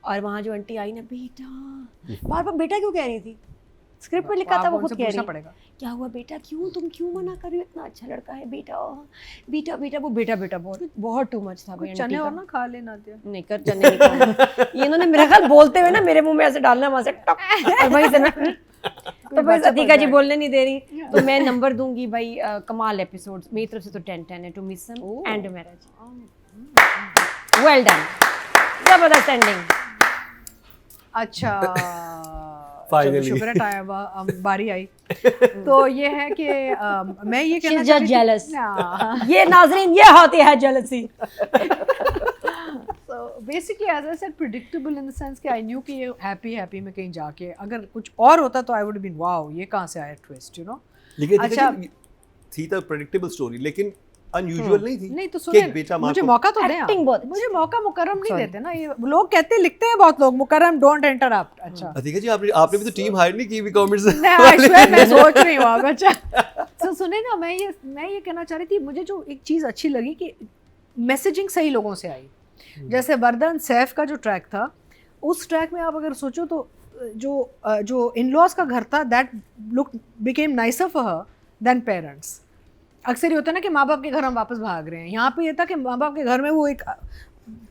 और वहाँ जो आंटी आई ना, बेटा बार बार बेटा क्यों कह रही थी, स्क्रिप्ट में लिखा था वो खुद कह रही है, क्या हुआ बेटा, तुम क्यों मना कर रही हो, इतना अच्छा लड़का है बेटा बेटा वो बेटा बहुत टू मच था भाई। चने और ना खा लेना दिया, नहीं कर चने नहीं खाना। ये इन्होंने मेरे ख्याल बोलते हुए ना मेरे मुंह में ऐसे डालना, वहां से टक, और वहीं से ना तो भाई सतीका जी बोलने नहीं दे रही, तो मैं नंबर दूंगी भाई कमाल एपिसोड्स मेरी तरफ से तो 10 है to Meesam and marriage. Well done, जबरदस्त एंडिंग। अच्छा Finally. शुक्र है बारी आई। तो ये है कि मैं ये कहना She's just jealous. हाँ। ये नाजरीन ये होती है jealousy. So basically as I said predictable in the sense कि I knew कि ये हैप्पी में कहीं जाके अगर कुछ और होता तो I would have been wow ये कहाँ से आया ट्विस्ट, you know। लेकिन अच्छा थी तो प्रेडिक्टेबल स्टोरी, लेकिन अनयूजुअल नहीं थी। नहीं तो सुने, मुझे मौका तो दें, मुझे मौका मुकर्रम नहीं देते ना। ये लोग कहते लिखते हैं बहुत लोग, मुकर्रम डोंट इंटरप्ट। अच्छा अतिका जी आपने भी तो टीम हायर नहीं की भी कमेंट्स से। मैं सोच रही हूँ। अच्छा तो सुने ना, मैं ये कहना चाह रही थी, मुझे जो एक चीज़ अच्छी लगी कि मैसेजिंग सही लोगों से आई। जैसे वर्दन सैफ का जो ट्रैक था, उस ट्रैक में आप अगर सोचो तो जो इन लॉज का घर था that look became nicer for her than parents. अक्सर ये होता है ना कि माँ बाप के घर हम वापस भाग रहे हैं, यहाँ पे ये था कि माँ बाप के घर में वो एक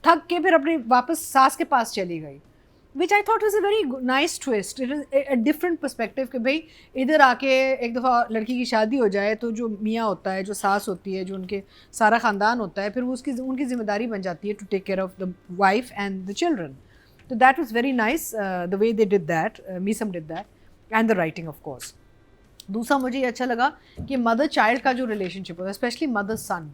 थक के फिर अपने वापस सास के पास चली गई, which I thought is a very nice twist. It is a different perspective कि भाई इधर आके एक दफ़ा लड़की की शादी हो जाए तो जो मियाँ होता है, जो सास होती है, जो उनके सारा ख़ानदान होता है, फिर वो उनकी जिम्मेदारी बन जाती है to take care of the wife and the children. तो that was very nice the way they did that, Meesam did that and the writing of course. दूसरा मुझे ये अच्छा लगा कि मदर चाइल्ड का जो रिलेशनशिप होता है, स्पेशली मदर सन,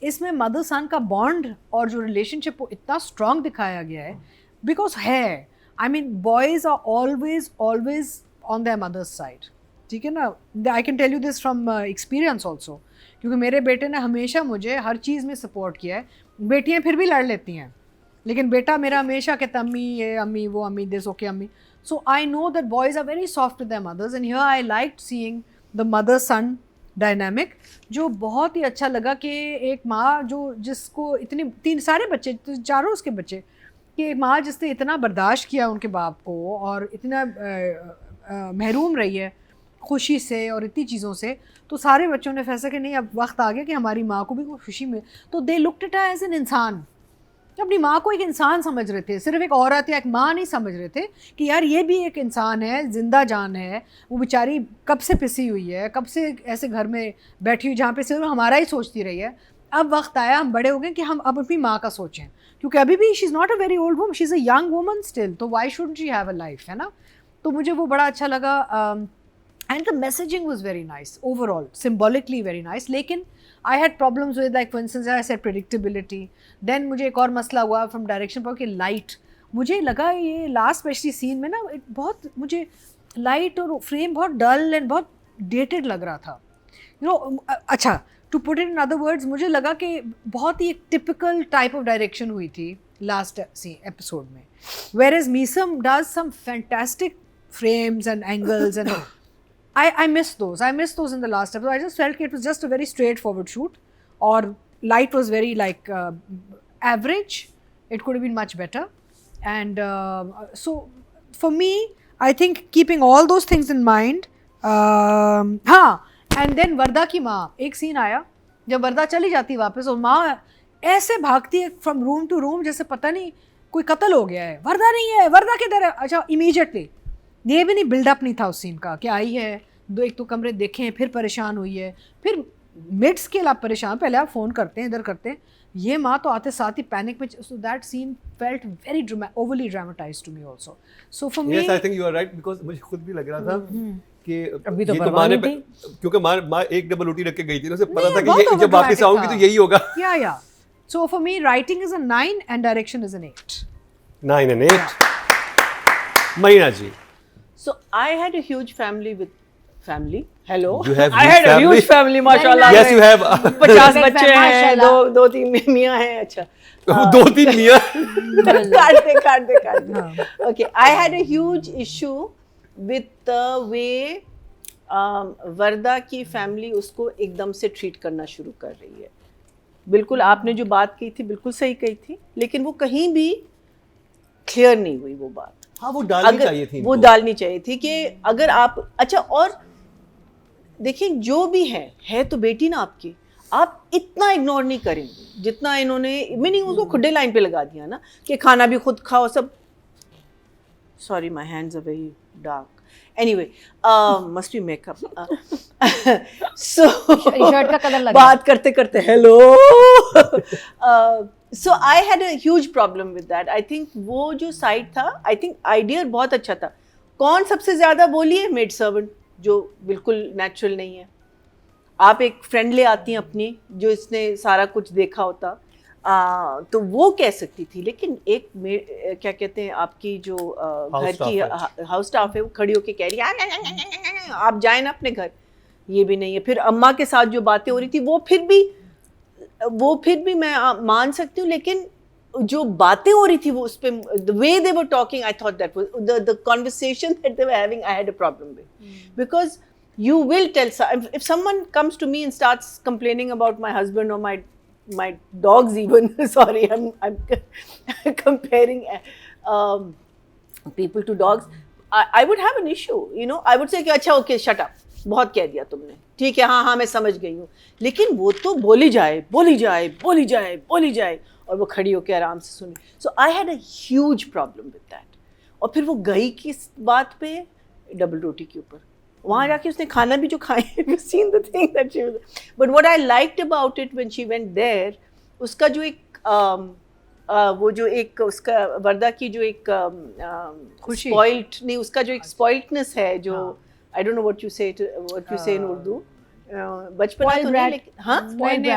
इसमें मदर सन का बॉन्ड और जो रिलेशनशिप वो इतना स्ट्रॉन्ग दिखाया गया है। बिकॉज है, I mean boys are always on their mother's side, ठीक है ना। I can tell you this from experience also, क्योंकि मेरे बेटे ने हमेशा मुझे हर चीज़ में सपोर्ट किया है। बेटियाँ फिर भी लड़ लेती हैं, लेकिन बेटा मेरा हमेशा कहता अम्मी ये अम्मी वो अम्मी दिस ओके अम्मी। So I know that boys are very soft with their mothers, and here I liked seeing the mother-son dynamic, जो बहुत ही अच्छा लगा कि एक माँ जो जिसको इतने सारे बच्चे, चारों उसके बच्चे, कि एक माँ जिसने इतना बर्दाश्त किया उनके बाप को और इतना महरूम रही है खुशी से और इतनी चीज़ों से, तो सारे बच्चों ने फैसला कि नहीं अब वक्त आ गया कि हमारी माँ को भी कोई खुशी मिले। तो they looked it as an इंसान, अपनी माँ को एक इंसान समझ रहे थे, सिर्फ एक औरत या एक माँ नहीं समझ रहे थे कि यार ये भी एक इंसान है, जिंदा जान है। वो बेचारी कब से पिसी हुई है, कब से ऐसे घर में बैठी हुई जहाँ पे सिर्फ हमारा ही सोचती रही है। अब वक्त आया, हम बड़े हो गए कि हम अब अपनी माँ का सोचें, क्योंकि अभी भी she is not a very old woman, she is a young woman still, तो why should she have a life, है ना। तो मुझे वो बड़ा अच्छा लगा and the messaging was very nice overall, symbolically very nice. लेकिन I had problems with, like for instance I said predictability. Then मुझे एक और मसला हुआ from direction पर कि light, मुझे लगा ये लास्ट स्पेशली सीन में ना बहुत मुझे लाइट और फ्रेम बहुत डल एंड बहुत डेटेड लग रहा था, यू नो। अच्छा to put it in other words, मुझे लगा कि बहुत ही एक टिपिकल टाइप ऑफ डायरेक्शन हुई थी लास्ट एपिसोड में, whereas Meesam does some fantastic frames and angles and I missed those. I missed those in the last episode. I just felt it was just a very straightforward shoot, or light was very like average. It could have been much better. And so for me, I think keeping all those things in mind, and then वर्दा की माँ, एक scene आया जब वर्दा चली जाती वापस और माँ ऐसे भागती है फ्रॉम रूम टू रूम जैसे पता नहीं कोई कत्ल हो गया है, वर्दा नहीं है, वर्दा किधर है। अच्छा इमीडिएटली ये भी नहीं बिल्डअप नहीं था उस सीन का कि आई है, एक तो कमरे देखे, फिर परेशान हुई है, फिर मिड स्केल आप परेशान, पहले आप फ़ोन करते हैं इधर करते हैं, ये माँ तो आते साथ ही पैनिक में। So that scene felt very overly dramatised to me also. So for me yes I think you are right, because मुझे खुद भी लग रहा था कि अभी तो ये परवाह माने नहीं पे, क्योंकि माँ एक डबल रोटी रख के गई थी ना, उसे पता नहीं, था कि बहुत ये जब वापस overdramatic आऊंगी तो था। यही होगा। Yeah. So for me, writing is a 9 and direction is an 8. 9 and 8. महीना जी, So I had a huge family with family. Hello. You have I huge had a family? huge family, माशाल्लाह. yes you have 50 बच्चे हैं, माशाल्लाह. दो तीन मियाँ हैं. अच्छा. 2-3 मियाँ। काट दे. Okay, I had a huge issue with the way वर्दा की फैमिली उसको एकदम से ट्रीट करना शुरू कर रही है. बिल्कुल आपने जो बात की थी बिल्कुल सही कही थी, लेकिन वो कहीं भी क्लियर नहीं हुई वो बात. हाँ वो डालनी चाहिए थी वो इनको। डालनी चाहिए थी कि अगर आप अच्छा, और देखिए जो भी है तो बेटी ना आपकी, आप इतना इग्नोर नहीं करेंगे जितना इन्होंने, मीनिंग उसको खुदे लाइन पे लगा दिया ना कि खाना भी खुद खाओ सब. Sorry my hands are very dark. Anyway must be makeup. So shirt का कलर लगा. बात करते करते hello. So I had a huge problem with that. I think वो जो साइड था, आई थिंक आइडिया बहुत अच्छा था. कौन सबसे ज्यादा बोलिए? मेड सर्वेंट, जो बिल्कुल नेचुरल नहीं है. आप एक फ्रेंड ले आती हैं अपनी जो इसने सारा कुछ देखा होता, तो वो कह सकती थी. लेकिन एक क्या कहते हैं आपकी जो घर की हाउस स्टाफ है, वो खड़ी होके कह रही है आप जाए ना अपने घर. ये भी नहीं है. फिर अम्मा के साथ जो बातें हो रही थी वो फिर भी मैं मान सकती हूँ, लेकिन जो बातें हो रही थी वो उस पे, the way they were talking, I thought that was the conversation that they were having, I had a problem with. Because you will tell if someone comes to me and starts complaining about my husband or my dogs even sorry, I'm comparing people to dogs. I would have an issue, you know. I would say कि अच्छा okay shut up, बहुत कह दिया तुमने, ठीक है, हाँ मैं समझ गई हूँ. लेकिन वो तो बोली जाए और वो खड़ी होकर आराम से सुनी. So I had a huge problem with that. और फिर वो गई किस बात पे? डबल रोटी के ऊपर. वहाँ जाके उसने खाना भी जो खाए, you've seen the thing that she was. But what I liked about it when she went there, उसका जो एक वो जो एक उसका वर्दा की जो एक खुशी, स्पॉइल्ड नहीं, उसका जो एक स्पॉइल्डनेस है जो I don't know what you से इन उर्दू, बचपन में तो नहीं, लेकिन हाँ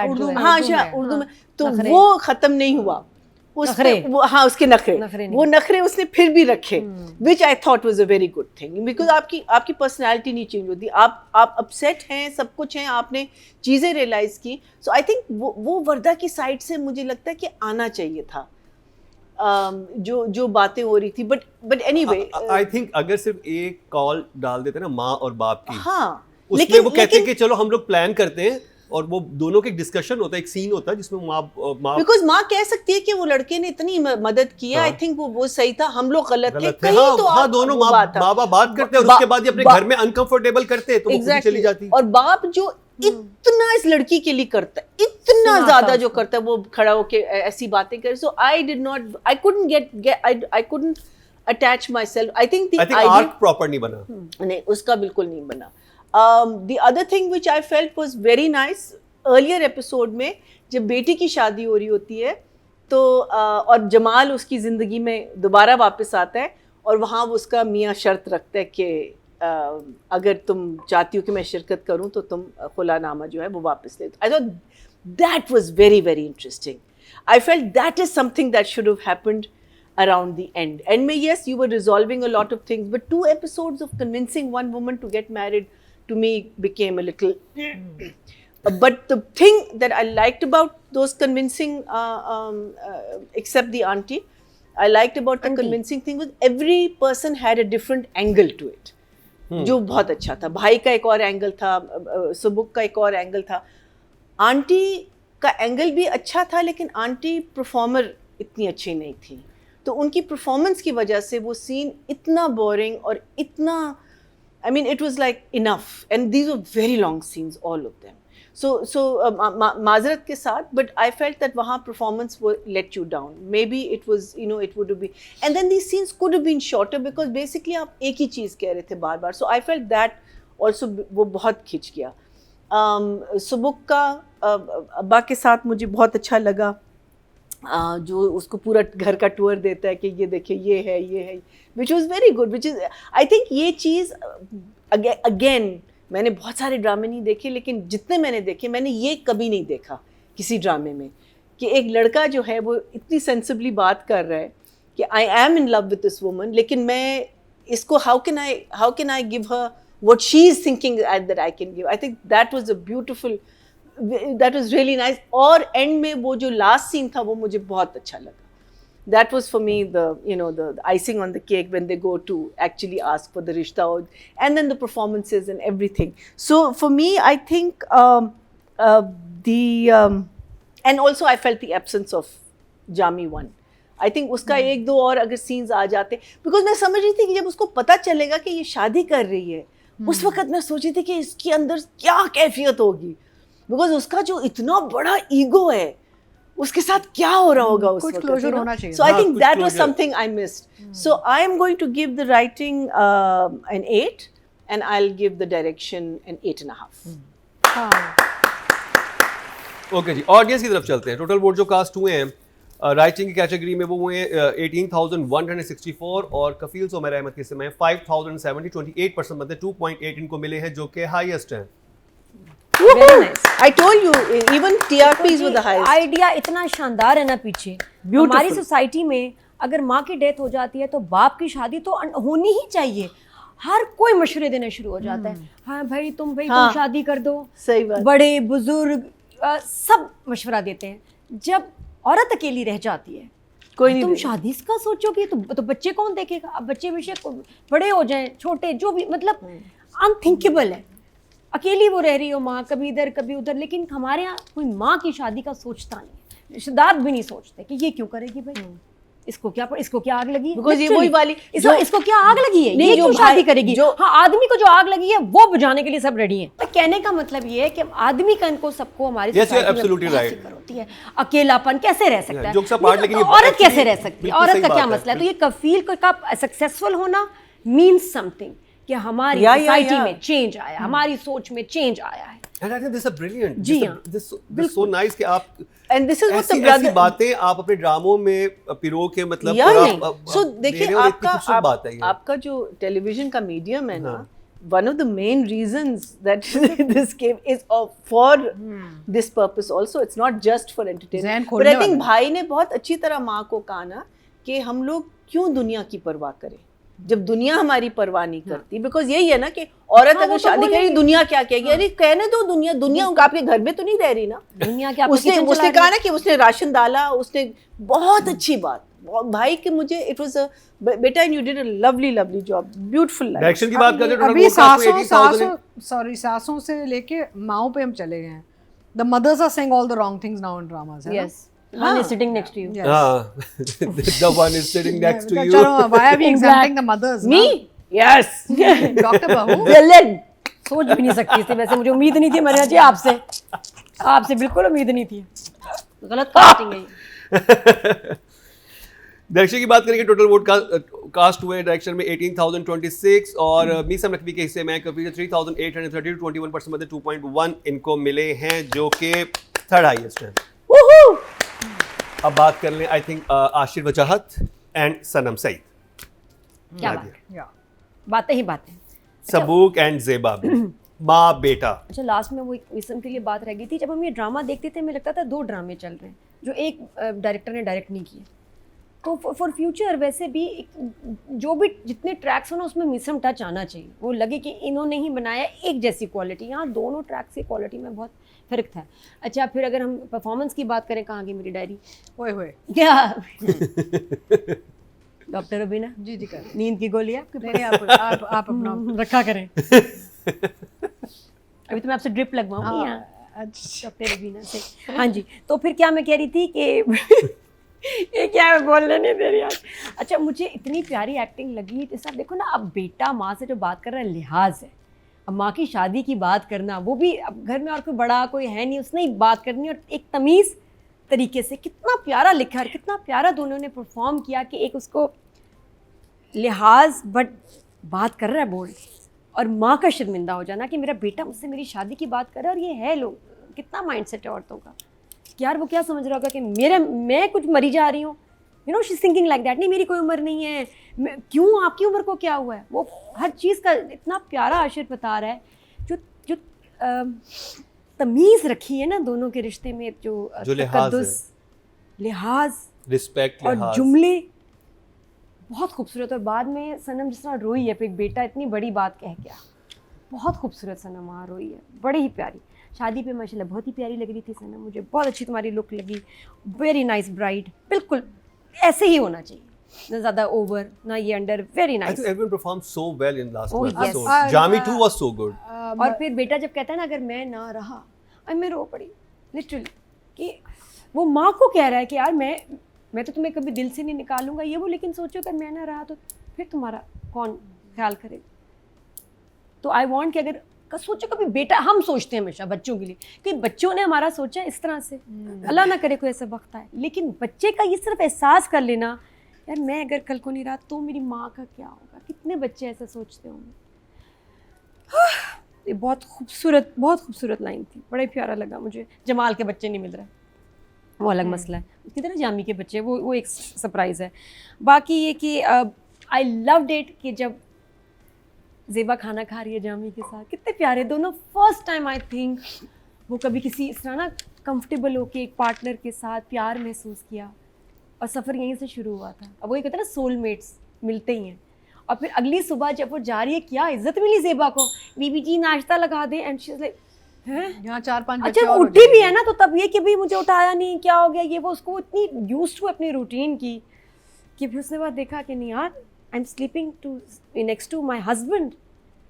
उर्दू में, हाँ अच्छा उर्दू में, तो वो खत्म नहीं हुआ. उसके नखरे वो नखरे उसने फिर भी रखे, which I thought was a very good thing. Because आपकी पर्सनैलिटी नहीं चेंज होती. आप अपसेट हैं, सब कुछ हैं, आपने चीज़ें रियलाइज की. सो आई थिंक वो वर्दा की साइड से मुझे लगता है कि आना चाहिए था, जो बातें हो रही थी. बट एनीवे आई थिंक अगर सिर्फ एक कॉल डाल देते ना माँ और बाप की, हाँ, उसमें वो कहते हैं कि चलो हम लोग प्लान करते हैं, और वो दोनों के डिस्कशन होता है, एक सीन होता है जिसमें माँ बिकॉज माँ कह सकती है कि वो लड़के ने इतनी मदद की है, आई थिंक वो सही था, हम लोग गलत थे. कहीं हाँ, तो हाँ, दोनों माँ बात करते हैं और उसके बाद ये अपने घर में अनकंफर्टेबल करते हैं तो वो खुद चली जाती. और बाप जो इतना इस लड़की के लिए करता है, इतना ज्यादा जो करता है, वो खड़ा होके ऐसी बातें करे. So I couldn't attach myself. I think arc proper नहीं बना. नहीं, उसका बिल्कुल नहीं बना. The other thing which I felt was very nice, earlier episode में जब बेटी की शादी हो रही होती है तो और जमाल उसकी ज़िंदगी में दोबारा वापस आता है, और वहाँ वो उसका मियाँ शर्त रखता है कि अगर तुम चाहती हो कि मैं शिरकत करूँ तो तुम खुलानामा जो है वो वापस ले. I thought that was very very interesting. I felt that is something that should have happened around the end. And yes, you were resolving a lot of things, but 2 episodes of convincing one woman to get married to me became a little. But the thing that I liked about those convincing, except the auntie, I liked about the convincing thing was every person had a different angle to it. जो बहुत अच्छा था. भाई का एक और angle था, सुबुक का एक और एंगल था, आंटी का एंगल भी अच्छा था, लेकिन आंटी परफॉर्मर इतनी अच्छी नहीं थी. तो उनकी परफॉर्मेंस की वजह से वो सीन इतना बोरिंग और इतना, I mean, it was like enough, and these were very long scenes, all of them. So माजरत के साथ, but I felt that वहाँ performance will let you down. Maybe it was, you know, it would have been, and then these scenes could have been shorter because basically आप एक ही चीज़ कह रहे थे बार बार. So I felt that also वो बहुत खिंच गया. सुबुक का अब्बा के साथ मुझे बहुत अच्छा लगा, जो उसको पूरा घर का टूर देता है कि ये देखिए ये है, which was very good, which is I think ये चीज़ अगेन मैंने बहुत सारे ड्रामे नहीं देखे, लेकिन जितने मैंने देखे मैंने ये कभी नहीं देखा किसी ड्रामे में कि एक लड़का जो है वो इतनी सेंसिबली बात कर रहा है कि I am in love with this woman, लेकिन मैं इसको how can I give her what she is thinking that I can give. I think that was a beautiful, that was really nice. और and में वो जो last scene था वो मुझे बहुत अच्छा लगा. That was for me the the icing on the cake when they go to actually ask for the rishta, and then the performances and everything. So for me, I think and also I felt the absence of Jami one. I think उसका एक दो और अगर scenes आ जाते, because मैं समझ रही थी कि जब उसको पता चलेगा कि ये शादी कर रही है, उस वक्त मैं सोची थी कि इसके अंदर क्या कैफियत होगी, because उसका जो इतना बड़ा ईगो है उसके साथ क्या हो रहा होगा उस वक्त. कुछ क्लोजर होना चाहिए. So I think कुछ that was closure. something I missed. So I am going to give the writing an 8, and I'll give the direction an 8.5. Okay जी, ऑडियंस की तरफ चलते हैं. टोटल वोट जो कास्ट हुए हैं राइटिंग की कैटेगरी में वो हुए 18,164 और कफील सोमर अहमद के हिस्से में 5,070, 28% मतलब 2.8 इनको मिले हैं जो कि हाईएस्ट हैं. Very nice. I told you, even TRPs were the highest. Idea इतना शानदार है ना पीछे. हमारी सोसाइटी में अगर माँ की डेथ हो जाती है तो बाप की शादी तो होनी ही चाहिए. हर कोई मशवरे देने शुरू हो जाता है. हाँ भाई तुम शादी कर दो. सही बात. बड़े बुजुर्ग सब मशवरा देते हैं. जब औरत अकेली रह जाती है कोई नहीं तुम देगा. शादी का सोचोगे तो बच्चे कौन देखेगा. अब बच्चे बेशक बड़े हो जाएं छोटे जो भी, मतलब अनथिंकेबल है. अकेली वो रह रही हो माँ, कभी इधर कभी उधर. लेकिन हमारे यहाँ कोई माँ की शादी का सोचता नहीं. रिश्तेदार भी नहीं सोचते कि ये क्यों करेगी भाई, इसको क्या आग लगी है. Because ये वही वाली इसको क्या आग लगी है, नहीं, ये जो क्यों शादी करेगी. हाँ, आदमी को जो आग लगी है वो बुझाने के लिए सब रेडी हैं. तो कहने का मतलब ये है कि आदमी का इनको सबको हमारी Yes, you're society में absolutely बहुत right. फिक्र होती है. अकेलापन कैसे रह सकता है. जोक्स अपार्ट, लेकिन ये औरत कैसे actually रह सकती है, बिल्कुल औरत सही का क्या बात है. मसला है. तो ये कफील का सक्सेसफुल होना मीन्स समथिंग कि हमारी Yeah, सोसाइटी में चेंज आया, हमारी सोच में चेंज आया है. And I think this is brilliant. जी हाँ. This is so nice कि आप And this is what the ऐसी brother. बातें आप अपने ड्रामों में पिरो के मतलब या और नहीं. आप So दे देखिए रहे हो, इतनी खूबसूरत बात है ये. आपका जो टेलीविजन का मीडियम है ना, हाँ. one of the main reasons that this came is for this purpose also. It's not just for entertainment. ज़हन But खोलने I think वाला. भाई ने बहुत अच्छी तरह माँ को कहा ना कि हम लोग क्यों दुनिया की परवाह करें जब दुनिया हमारी परवाह नहीं करती. बिकॉज यही है ना कि औरत अगर शादी करेगी दुनिया क्या कहेगी. अरे कहने दो, दुनिया आपके घर में तो नहीं रह रही ना. दुनिया क्या उसने कहा ना कि उसने राशन डाला, उसने बहुत अच्छी बात भाई कि मुझे इट वाज अ बेटा and you did a lovely job, beautiful. Direction की बात करें तो अभी टोटल सासों से लेके माओ पे हम चले गए हैं. The mothers are saying all the wrong things now in dramas. Yes. One is sitting next to you. Yes. the one is sitting next to you. चलो, why are we exempting the mothers? Me? Yes. Dr. Bahu. Villain. सोच भी नहीं सकती थी. वैसे मुझे उम्मीद नहीं थी मरिया जी आपसे बिल्कुल उम्मीद नहीं थी. गलत कास्टिंग है ये. डायरेक्शन की बात करेंगे. टोटल वोट कास्ट हुए डायरेक्शन में 18,026 और मीसम नकवी के हिस्से में कभी 3,830, 21% मतलब 2.1 इनको मिले हैं जो कि थर्ड हाईएस्ट है. अब बात कर लें I think Ashir Wajahat and सनम सईद. क्या बात है. Yeah. बातें ही बातें. सबूक एंड जेबा माँ बेटा. अच्छा, लास्ट में वो एक इसम के लिए बात रह गई थी. जब हम ये ड्रामा देखते थे हमें लगता था 2 ड्रामे चल रहे हैं जो एक डायरेक्टर ने डायरेक्ट नहीं किए. तो फॉर फ्यूचर वैसे भी जो भी जितने ट्रैक्स हो ना उसमें मिसम टच आना चाहिए. वो लगे कि इन्होंने ही बनाया एक जैसी क्वालिटी. यहाँ दोनों ट्रैक्स की क्वालिटी में बहुत फ़र्क था. अच्छा, फिर अगर हम परफॉर्मेंस की बात करें, कहाँ गई मेरी डायरी. ओए होए. क्या डॉक्टर रुबीना जी कर. नींद की गोली आपके नहीं आप अपना रखा करें. अभी तो मैं आपसे ड्रिप लगवाऊंगी यहाँ अच्छा. डॉक्टर रुबीना से. हाँ जी, तो फिर क्या मैं कह रही थी कि ये क्या है बोलने नहीं दे रही आज. अच्छा, मुझे इतनी प्यारी एक्टिंग लगी. जैसा देखो ना, अब बेटा माँ से जो बात कर रहा है लिहाज है. अब माँ की शादी की बात करना, वो भी अब घर में और कोई बड़ा कोई है नहीं, उसने ही बात करनी और एक तमीज़ तरीके से. कितना प्यारा लिखा और कितना प्यारा दोनों ने परफॉर्म किया कि एक उसको लिहाज बट बात कर रहा है बोल, और माँ का शर्मिंदा हो जाना कि मेरा बेटा मुझसे मेरी शादी की बात कर रहा है. और ये है लोग, कितना माइंडसेट है औरतों का कि यार वो क्या समझ रहा होगा कि मैं कुछ मरी जा रही हूँ you know she is thinking like that, नहीं मेरी कोई उम्र नहीं है, क्यों आपकी उम्र को क्या हुआ है, वो हर चीज़ का इतना प्यारा आशिर बता रहा है, जो जो तमीज़ रखी है ना दोनों के रिश्ते में, जो तकद्दुस, लिहाज, रिस्पेक्ट और जुमले, बहुत खूबसूरत। और बाद में सनम जिस तरह रोई है, फिर बेटा इतनी बड़ी बात कह गया, बहुत खूबसूरत सनम वहाँ रोई है, बड़ी ही प्यारी। शादी पे माशाल्लाह बहुत ही प्यारी लग रही थी सनम, मुझे बहुत अच्छी तुम्हारी लुक लगी, वेरी नाइस ब्राइड, बिल्कुल ऐसे ही होना चाहिए, ना ज़्यादा ओवर ना ये under, very I nice. think everyone performed so well in last Oh, two yes. episodes. Jami too was so good. और फिर बेटा जब कहता है ना अगर मैं ना रहा, अब मैं रो पड़ी लिटरली, कि वो माँ को कह रहा है कि यार मैं तो तुम्हें कभी दिल से नहीं निकालूंगा ये वो, लेकिन सोचो अगर मैं ना रहा तो फिर तुम्हारा कौन ख्याल करेगा। तो आई वांट कि अगर सोचो कभी बेटा, हम सोचते हैं हमेशा बच्चों के लिए कि बच्चों ने हमारा सोचा इस तरह से, अल्लाह ना करे कोई ऐसा वक्त आए, लेकिन बच्चे का ये सिर्फ एहसास कर लेना, यार मैं अगर कल को नहीं रहा तो मेरी माँ का क्या होगा। कितने बच्चे ऐसा सोचते होंगे। ये बहुत खूबसूरत लाइन थी, बड़ा ही प्यारा लगा मुझे। जमाल के बच्चे नहीं मिल रहे, वो अलग मसला है, उसकी तरह जामी के बच्चे, वो एक सरप्राइज़ है। बाकी ये कि आई लव्ड इट कि जब ज़ेबा खाना खा रही है जामी के साथ, कितने प्यारे दोनों, फर्स्ट टाइम आई थिंक वो कभी किसी इस तरह ना कंफर्टेबल होके एक पार्टनर के साथ प्यार महसूस किया, और सफ़र यहीं से शुरू हुआ था। अब वो ये कहते हैं ना सोलमेट्स मिलते ही हैं। और फिर अगली सुबह जब वो जा रही है, क्या इज्जत मिली ज़ेबा को, बीबी जी नाश्ता लगा दें, एंड शी इज़ लाइक हैं, यहाँ 4-5 बच्चे अच्छा और वो हो उठी भी है जाएंगे। ना, तो तब ये कि भाई मुझे उठाया नहीं, क्या हो गया ये वो, उसको इतनी यूज्ड टू अपनी रूटीन की कि फिर उसने बाद देखा कि नहीं यार, I am sleeping to next to my husband,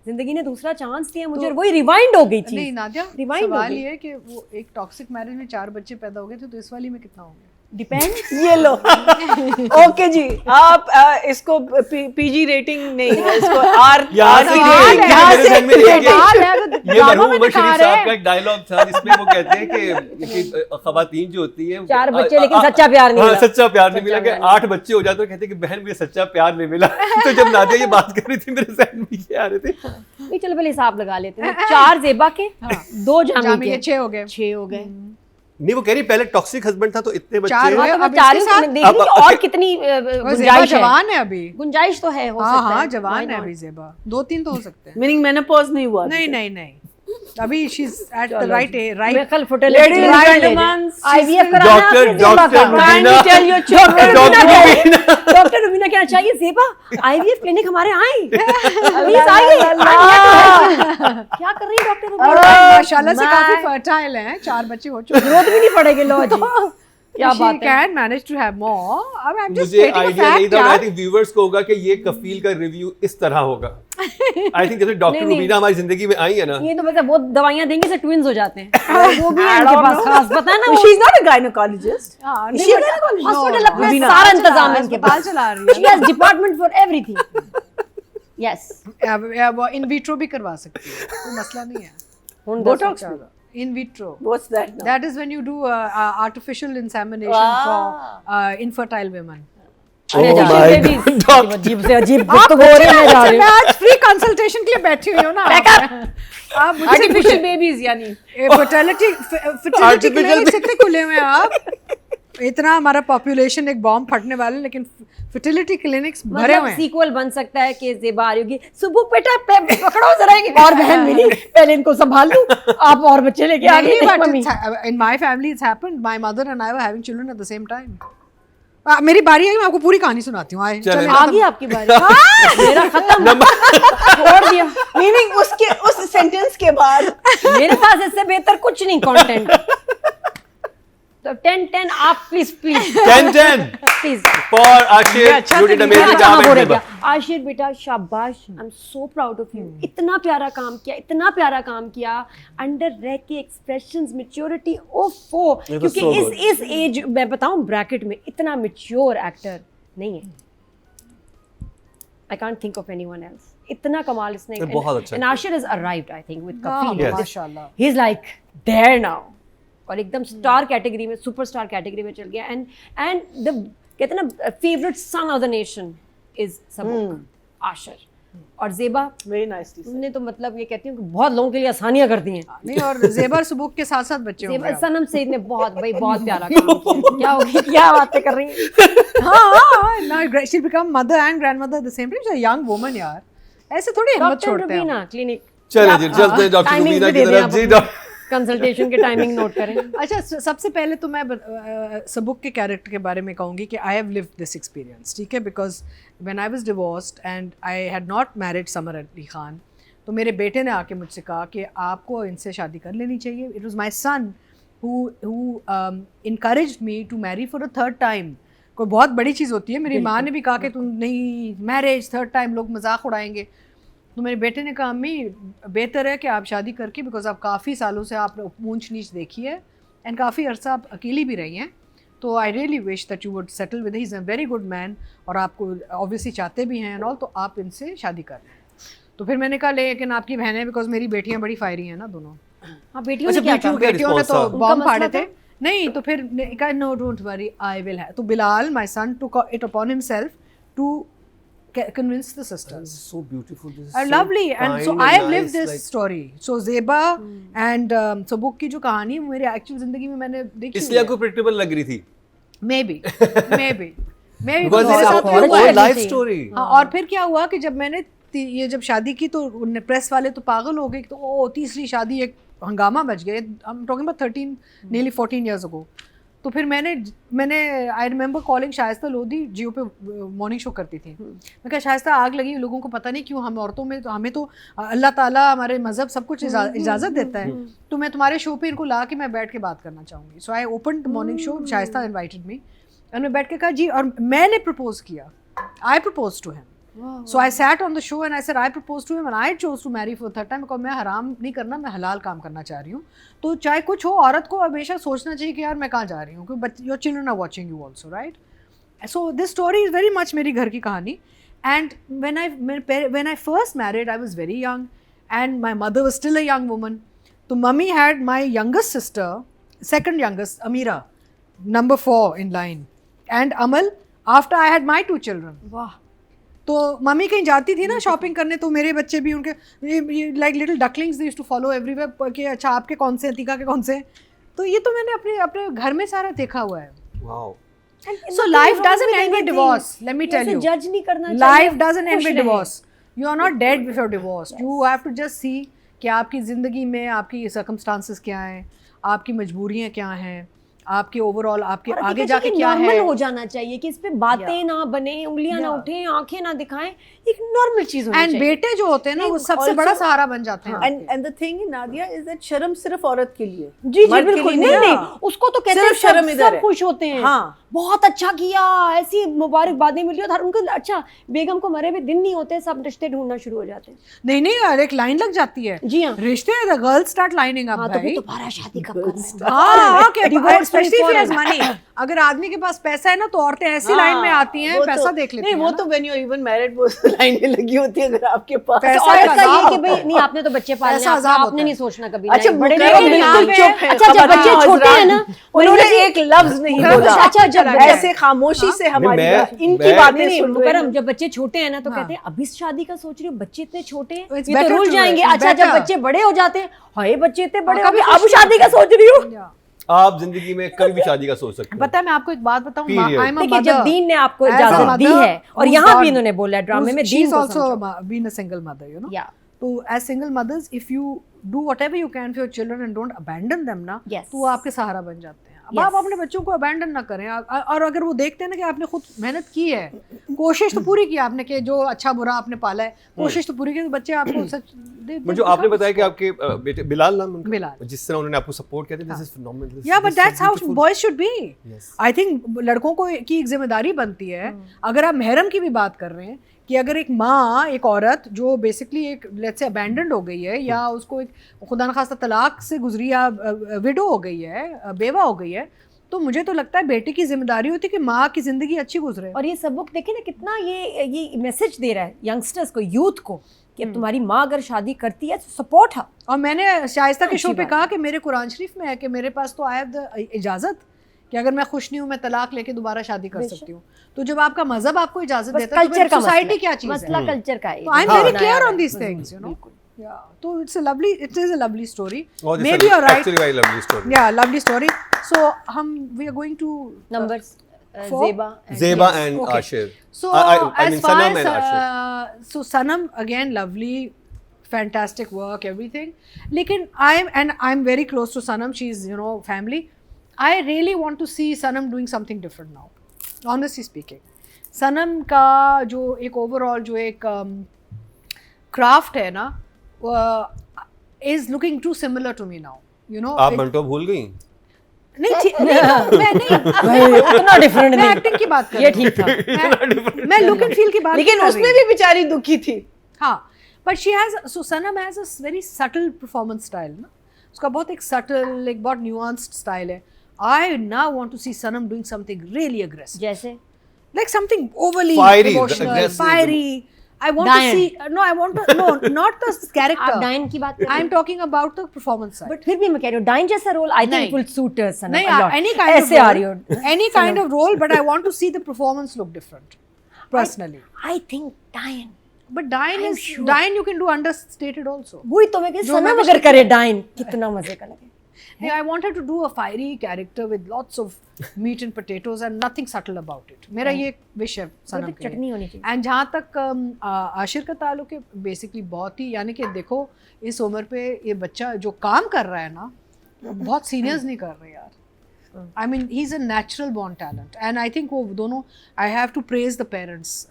जिंदगी ने दूसरा चांस दिया मुझे, और वही रिवाइंड हो गई चीज। नहीं नादिया, Rewind हो सवाल गई। ये है कि वो एक टॉक्सिक मैरिज में 4 बच्चे पैदा हो गए थे, तो इस वाली में कितना हो गया? डिपेंड। ये लो ओके जी, आप इसको पीजी रेटिंग नहीं है, इसको आर यहाँ से की यहाँ यहाँ से से ये मरहूम उमर शरीफ साहब का एक डायलॉग था जिसमें वो कहते हैं कि खवातीन जो होती है 4 बच्चे लेकिन सच्चा प्यार नहीं मिला। सच्चा प्यार नहीं मिला, सच्चा कि प्यार 8 बच्चे हो जाते हैं, कहते हैं कि बहन मुझे सच्चा प्यार नहीं मिला। तो जब नादिया ये बात कर रही थी मेरे जहन में ये आ रहे थे। नहीं चलो पहले हिसाब लगा लेते हैं, 4 ज़ेबा के, 2 जामी जामी के के, 6 हो गए। 6 हो गए। नहीं वो कह रही पहले टॉक्सिक हस्बैंड था तो इतने बच्चे। चार हुए। हाँ, तो अब मैं चाह रही इसके हूँ साथ- देख रही हूँ कि और कितनी ज़ेबा गुंजाइश है, जवान है अभी। गुंजाइश तो है, हो हाँ सकता हाँ है, जवान Why है not? अभी ज़ेबा, 2-3 तो हो सकते हैं। मीनिंग मेनोपॉज नहीं हुआ नहीं नहीं नहीं, अभी she is at the right मैं राइट। कल fertility Ladies and clinic gentlemen, IVF कराना है डॉक्टर आपने ज़ेबा का। Rubina Kindly tell your children doctor Rubina कहना चाहिए ज़ेबा IVF क्लिनिक हमारे आए, प्लीज आइए। क्या कर रही है डॉक्टर रुबीना? माशाल्लाह से काफी फर्टाइल हैं, 4 बच्चे हो चुके हैं। जरूरत भी नहीं पड़ेगी, लो जी क्या She बात है। can manage to have more. अब I'm just मुझे stating a आइडिया नहीं fact था, यार। आई थिंक व्यूअर्स को होगा कि ये कफील का रिव्यू इस तरह होगा। आई थिंक जैसे डॉक्टर नहीं, नहीं। रुबीना हमारी जिंदगी में आई है ना, ये तो बस वो दवाइयां देंगे से ट्विंस हो जाते हैं, वो भी है इनके पास खास, पता है ना she is not a gynaecologist. हाँ, Is नहीं, she a but- gynecologist? Hospital No, अपना रुबीना सारा अस्पताल इंतजाम है इनके अस्पताल पास, चला रही है। She has department for everything. Yes, वो इन विट्रो भी करवा सकती है, कोई मसला नहीं है। Botox in vitro, what's that now? that is when you do artificial insemination for infertile women. अरे Oh जा, my babies, God. अजीब से अजीब गुफ्तगू हो रही है, मैं जा रही मैं हूँ। आज फ्री कंसल्टेशन के लिए बैठी हुई हूँ ना। आप मुझसे आर्टिफिशियल बेबीज यानी फर्टिलिटी क्लिनिक्स इतने खुले हुए हैं आप, इतना हमारा पॉपुलेशन एक बॉम्ब फटने वाला है, लेकिन फर्टिलिटी क्लिनिक्स भरे हुए मतलब हैं। सीक्वल बन सकता है कि ज़ेबा आ रही होगी, सुबह बेटा पकड़ो जरा एक और बहन मिली, पहले इनको संभाल लूं, आप और बच्चे लेके आ गई But mummy. in my family it's happened. My mother and I were having children at the same time. मेरी बारी आई, मैं आपको पूरी कहानी सुनाती हूँ। आए, चलें। चलें। आ गई आपकी बारी, मेरा खत्म, छोड़ दिया। मीनिंग उसके उस सेंटेंस के बाद मेरे पास इससे बेहतर कुछ नहीं कंटेंट। तो 10 आप प्लीज 10 प्लीज। फॉर आशिर, अच्छा you तो did नहीं, amazing अच्छा job हो and गया। Zeba. आशिर बेटा शाबाश, I am so proud of you, इतना प्यारा काम किया, इतना प्यारा काम किया, अंडर रह के एक्सप्रेशंस, मैच्योरिटी, ओफो, It was क्योंकि so इस एज मैं बताऊं ब्रैकेट में इतना मैच्योर एक्टर नहीं है। I can't think of anyone else, इतना कमाल इसने। ये बहुत अच्छा and Ashir is arrived I think with हाँ, कफील, माशाल्लाह। He is like there now, और एकदम स्टार कैटेगरी में, सुपरस्टार कैटेगरी में चल गया। एंड द कहते हैं ना favourite son of the nation is सबूक Ashir. और ज़ेबा वेरी नाइसली ने तो मतलब ये कहती हूँ कि बहुत लोगों के लिए आसानियाँ कर दी हैं। नहीं, और ज़ेबर सुबुक के साथ साथ बच्चे होंगे ज़ेबा सनम सईद ने बहुत प्यारा काम किया। क्या होगी, क्या बातें कर रही हैं? हाँ, she become mother and grandmother at the same time, young woman यार, ऐसे थोड़ी हिम्मत डॉक्टर छोड़ते हैं। रुबीना क्लिनिक, चलिए जी, चलते हैं डॉक्टर टाइमिंग रुबीना भी की दे दें तरफ। आप जी अपनी। डॉक्टर, कंसल्टेशन के टाइमिंग नोट करें। अच्छा, सबसे पहले तो मैं सबुक के कैरेक्टर के बारे में कहूँगी कि I have lived this experience, ठीक है, because when I was divorced and I had not married summer Ali Khan, तो मेरे बेटे ने आके मुझसे कहा कि आपको इनसे शादी कर लेनी चाहिए। It was my son who encouraged me to marry for a third time। कोई बहुत बड़ी चीज़ होती है। मेरी माँ ने भी कहा कि तुम नहीं, मैरिज थर्ड टाइम लोग मजाक उड़ाएंगे। तो मेरे बेटे ने कहा अम्मी बेहतर है कि आप शादी करके, बिकॉज आप काफ़ी सालों से आपने ऊंच नीच देखी है एंड काफ़ी अरसा आप अकेली भी रही हैं, तो I really wish that you would settle with, he is a very good man और आपको ऑब्वियसली चाहते भी हैं एंड ऑल, तो आप इनसे शादी कर लें। तो फिर मैंने कहा लेकिन आपकी बहन है, बिकॉज मेरी बेटियाँ बड़ी फायरी हैं ना दोनों। हाँ, बेटियों ने क्या कहा? बेटियों ने तो response बॉम्ब उनका फाड़े मसला थे। नहीं, तो फिर कहा no don't worry I will have, तो Bilal my son took it upon himself to convince the sisters। so beautiful, this is are so lovely and so kind I have lived nice, this like- story। so Zeba and सबुक की जो कहानी है मेरी actual जिंदगी में मैंने देखी इसलिए आपको प्रेडिक्टेबल लग रही थी, maybe बिकॉज़ मेरे इट्स साथ भी और हुआ है। Life story. हाँ, और फिर क्या हुआ कि जब मैंने ये जब शादी की तो प्रेस वाले तो पागल हो गए कि तो ओ तीसरी शादी, एक हंगामा बच गए। I am talking about 13 nearly 14 years ago। तो फिर मैंने I remember calling Shaista Lodhi, Geo पे मॉर्निंग शो करती थी। मैं कहा शाइस्ता आग लगी, लोगों को पता नहीं क्यों हम औरतों में, तो हमें तो अल्लाह ताला हमारे मज़हब सब कुछ इजाज़त देता है, तो मैं तुम्हारे शो पे इनको ला के मैं बैठ के बात करना चाहूँगी। So I open the morning show, Shaista invited me और मैं बैठ के कहा जी, और मैंने प्रपोज किया, I propose to him. So I sat on the show and I said I proposed to him and I chose to marry for third time because मैं हराम नहीं करना, मैं हलाल काम करना चाह रही हूँ। तो चाहे कुछ हो, औरत को हमेशा सोचना चाहिए कि यार मैं कहाँ जा रही हूँ, क्योंकि your children are watching you also, right? So this story is very much मेरी घर की कहानी। And when I first married, I was very young and my mother was still a young woman। तो mummy had my youngest sister, second youngest, Amira, number 4 in line, and Amal after I had my 2 children। वाह, तो mummy कहीं जाती थी ना shopping करने, तो मेरे बच्चे भी उनके like little ducklings, they used to follow everywhere कि अच्छा आपके कौन से, अतीका के कौन से। तो ये तो मैंने अपने घर में सारा देखा हुआ है। Wow, So life doesn't end with divorce, let me tell you। जज नहीं करना चाहिए, Life doesn't end खुश with रहें। divorce। You are not dead if you're divorced। You have to just see कि आपकी ज़िंदगी में आपकी circumstances क्या हैं, आपकी मजबूरियाँ क्या हैं, आपके ओवरऑल आपके और आगे जाके क्या है। नॉर्मल हो जाना चाहिए कि इस पे बातें ना बने, उंगलियां ना उठें, आंखें ना दिखाएं, एक नॉर्मल चीज होनी एंड चाहिए। बेटे जो होते हैं ना, वो सबसे also- बड़ा सहारा बन जाते हैं। and the thing in Nadia is that शर्म सिर्फ औरत के लिए, जी जी मर्द के बिल्कुल, लिए नहीं नहीं। नहीं, उसको तो कहते हैं सिर्फ शर्म इधर सब है। खुश होते हैं, हाँ। बहुत अच्छा किया, ऐसी मुबारकबादें मिली और उनको अच्छा, बेगम को मरे हुए दिन नहीं होते, सब रिश्ते ढूंढना शुरू हो जाते हैं। नहीं यार, एक लाइन लग जाती है। जी हाँ। रिश्ते, the girls start lining up हाँ, तो भाई। फिर दोबारा शादी कब करना है? हाँ, Divorce specially before for money. अगर आदमी के पास पैसा है ना, तो औरतें ऐसी लाइन में आती हैं, वो पैसा तो- देख लेती नहीं, हैं वो ना। तो व्हेन यू इवन मैरिड वो लाइनें लगी होती है अगर आपके पास पैसा औरत एक का ये अजाब कि भाई होता है। नहीं, आपने तो बच्चे पालने पैसा हैं, अजाब होता आपने है। नहीं सोचना कभी। अच्छा, नहीं, बड़े मुकर्रम लोग बिल्कुल बिल्कुल चुप है। अच्छा, जब खबर बच्चे नहीं, छोटे हैं ना, उन्होंने एक लफ्ज नहीं बोला। अच्छा, जब ऐसे खामोशी से हमारी इनकी मैं- बातें नहीं सुन रहे मुकरम, हैं। जब बच्चे छोटे हैं ना तो हाँ। कहते हैं अभी शादी का सोच रही हूँ, बच्चे इतने छोटे हैं, It's ये तो better रुल to- जाएंगे। it's अच्छा, जब better। बच्चे बड़े हो जाते हैं, हाय बच्चे इतने बड़े हो कभी गए, अब सोच शादी का सोच रही हूँ। आप जिंदगी में कभी भी शादी का सोच सकते हो। पता है, मैं आपको एक बात बताऊं, Period। आई एम अ देखिए, मदर। जब दीन ने आपको As a इजाजत दी mother है, और who's यहाँ भी gone, इन्होंने बोला है ड्रामे में, She's दीन को also समझो। been a single mother, you know। Yeah. तो as single mothers, if you do whatever you can for your children and don't abandon them ना, Yes. तो वो आपके सहारा बन जाते हैं। अब Yes. आप अपने बच्चों को अबैंडन ना करें, और अगर वो देखते हैं ना कि आपने खुद मेहनत की है, कोशिश तो पूरी की आपने, कि जो अच्छा बुरा आपने पाला है, कोशिश तो पूरी की, तो बच्चे आपको सच जो आपने बताया कि आपके बेटे बिलाल नाम उनका, बिलाल। जिस तरह उन्होंने आपको सपोर्ट किया, दिस इज फिनोमिनल। या but that's how boys should be. Yes. I think लड़कों को की एक जिम्मेदारी बनती है। अगर आप महरम की भी बात कर रहे हैं, कि अगर एक माँ, एक औरत जो बेसिकली एक लेट्स से अबैंडन्ड हो गई है, या उसको एक खुदा न खास्ता तलाक से गुजरी, या विडो हो गई है, बेवा हो गई है, तो मुझे तो लगता है बेटे की जिम्मेदारी होती है कि माँ की जिंदगी अच्छी गुजरे। और ये सबक देखे ना, कितना ये मैसेज दे रहा है यंगस्टर्स को, यूथ को, कि अब तुम्हारी माँ अगर शादी करती है तो सपोर्ट है। और मैंने शाइस्ता के अच्छी शो पे बात कहा कि मेरे कुरान शरीफ में है कि मेरे पास तो आई हैव द इजाज़त कि अगर मैं खुश नहीं हूँ मैं तलाक लेके दोबारा शादी कर सकती हूँ। तो जब आपका मजहब आपको इजाजत बस देता है तो कल्चर का सोसाइटी क्या चीज है? मसला कल्चर का है। तो आई एम हाँ, वेरी हाँ, क्लियर बनाया ऑन है। These things, you know. Yeah, तो it's a lovely story. Oh, this Maybe is you're right. actually very lovely story. Yeah, lovely story. So we are going to Numbers, four? Zeba and Zeba Yes, and okay. Ashir. So I as mean far Sanam as and Ashir. so Sanam again lovely, fantastic work, everything. लेकिन I'm very close to Sanam. She's family. I really want to see Sanam doing something different now. Honestly speaking, Sanam का जो एक overall जो एक craft है ना is looking too similar to me now. आप मंटो भूल गई? नहीं मैं नहीं इतना डिफरेंट मैं नहीं, एक्टिंग की बात कर ये रही ठीक था। मैं लुक एंड फील की बात लेकिन नहीं कर उसमें रही। भी बेचारी दुखी थी। हाँ, but she has so Sanam has a very subtle performance style ना, उसका बहुत एक सटल एक बहुत न्यूआंस्ड स्टाइल है। I now want to see Sanam doing something really aggressive, जैसे like something overly Fiery, emotional, aggressive. fiery. I want Diane. to see no, I want to no, not the आप character. Dine की बात कर रहे I'm talking about the performance side. But फिर भी मैं कह रही हूँ डाइन जैसा रोल आई थिंक नहीं। इट विल सूट सनम नहीं, a lot. any kind of ऐसे आ रही हो role, any kind of role, but I want to see the performance look different, personally. I think Diane But Diane I'm is sure. Diane you can do understated also. वही तो मैं कह जो मैं सनम भी अगर करे डाइन कितना मजे का लगे। Hey, I wanted to do a fiery character with lots of meat and potatoes and nothing subtle about it. मेरा ये विश है सनम के चटनी होनी चाहिए। एंड जहाँ तक आशिर का ताल्लुक है, बेसिकली बहुत ही यानी कि देखो इस उम्र पे ये बच्चा जो काम कर रहा है ना, बहुत सीनियर्स नहीं कर रहे यार। I mean he is a natural born talent and I think वो दोनों I have to praise the parents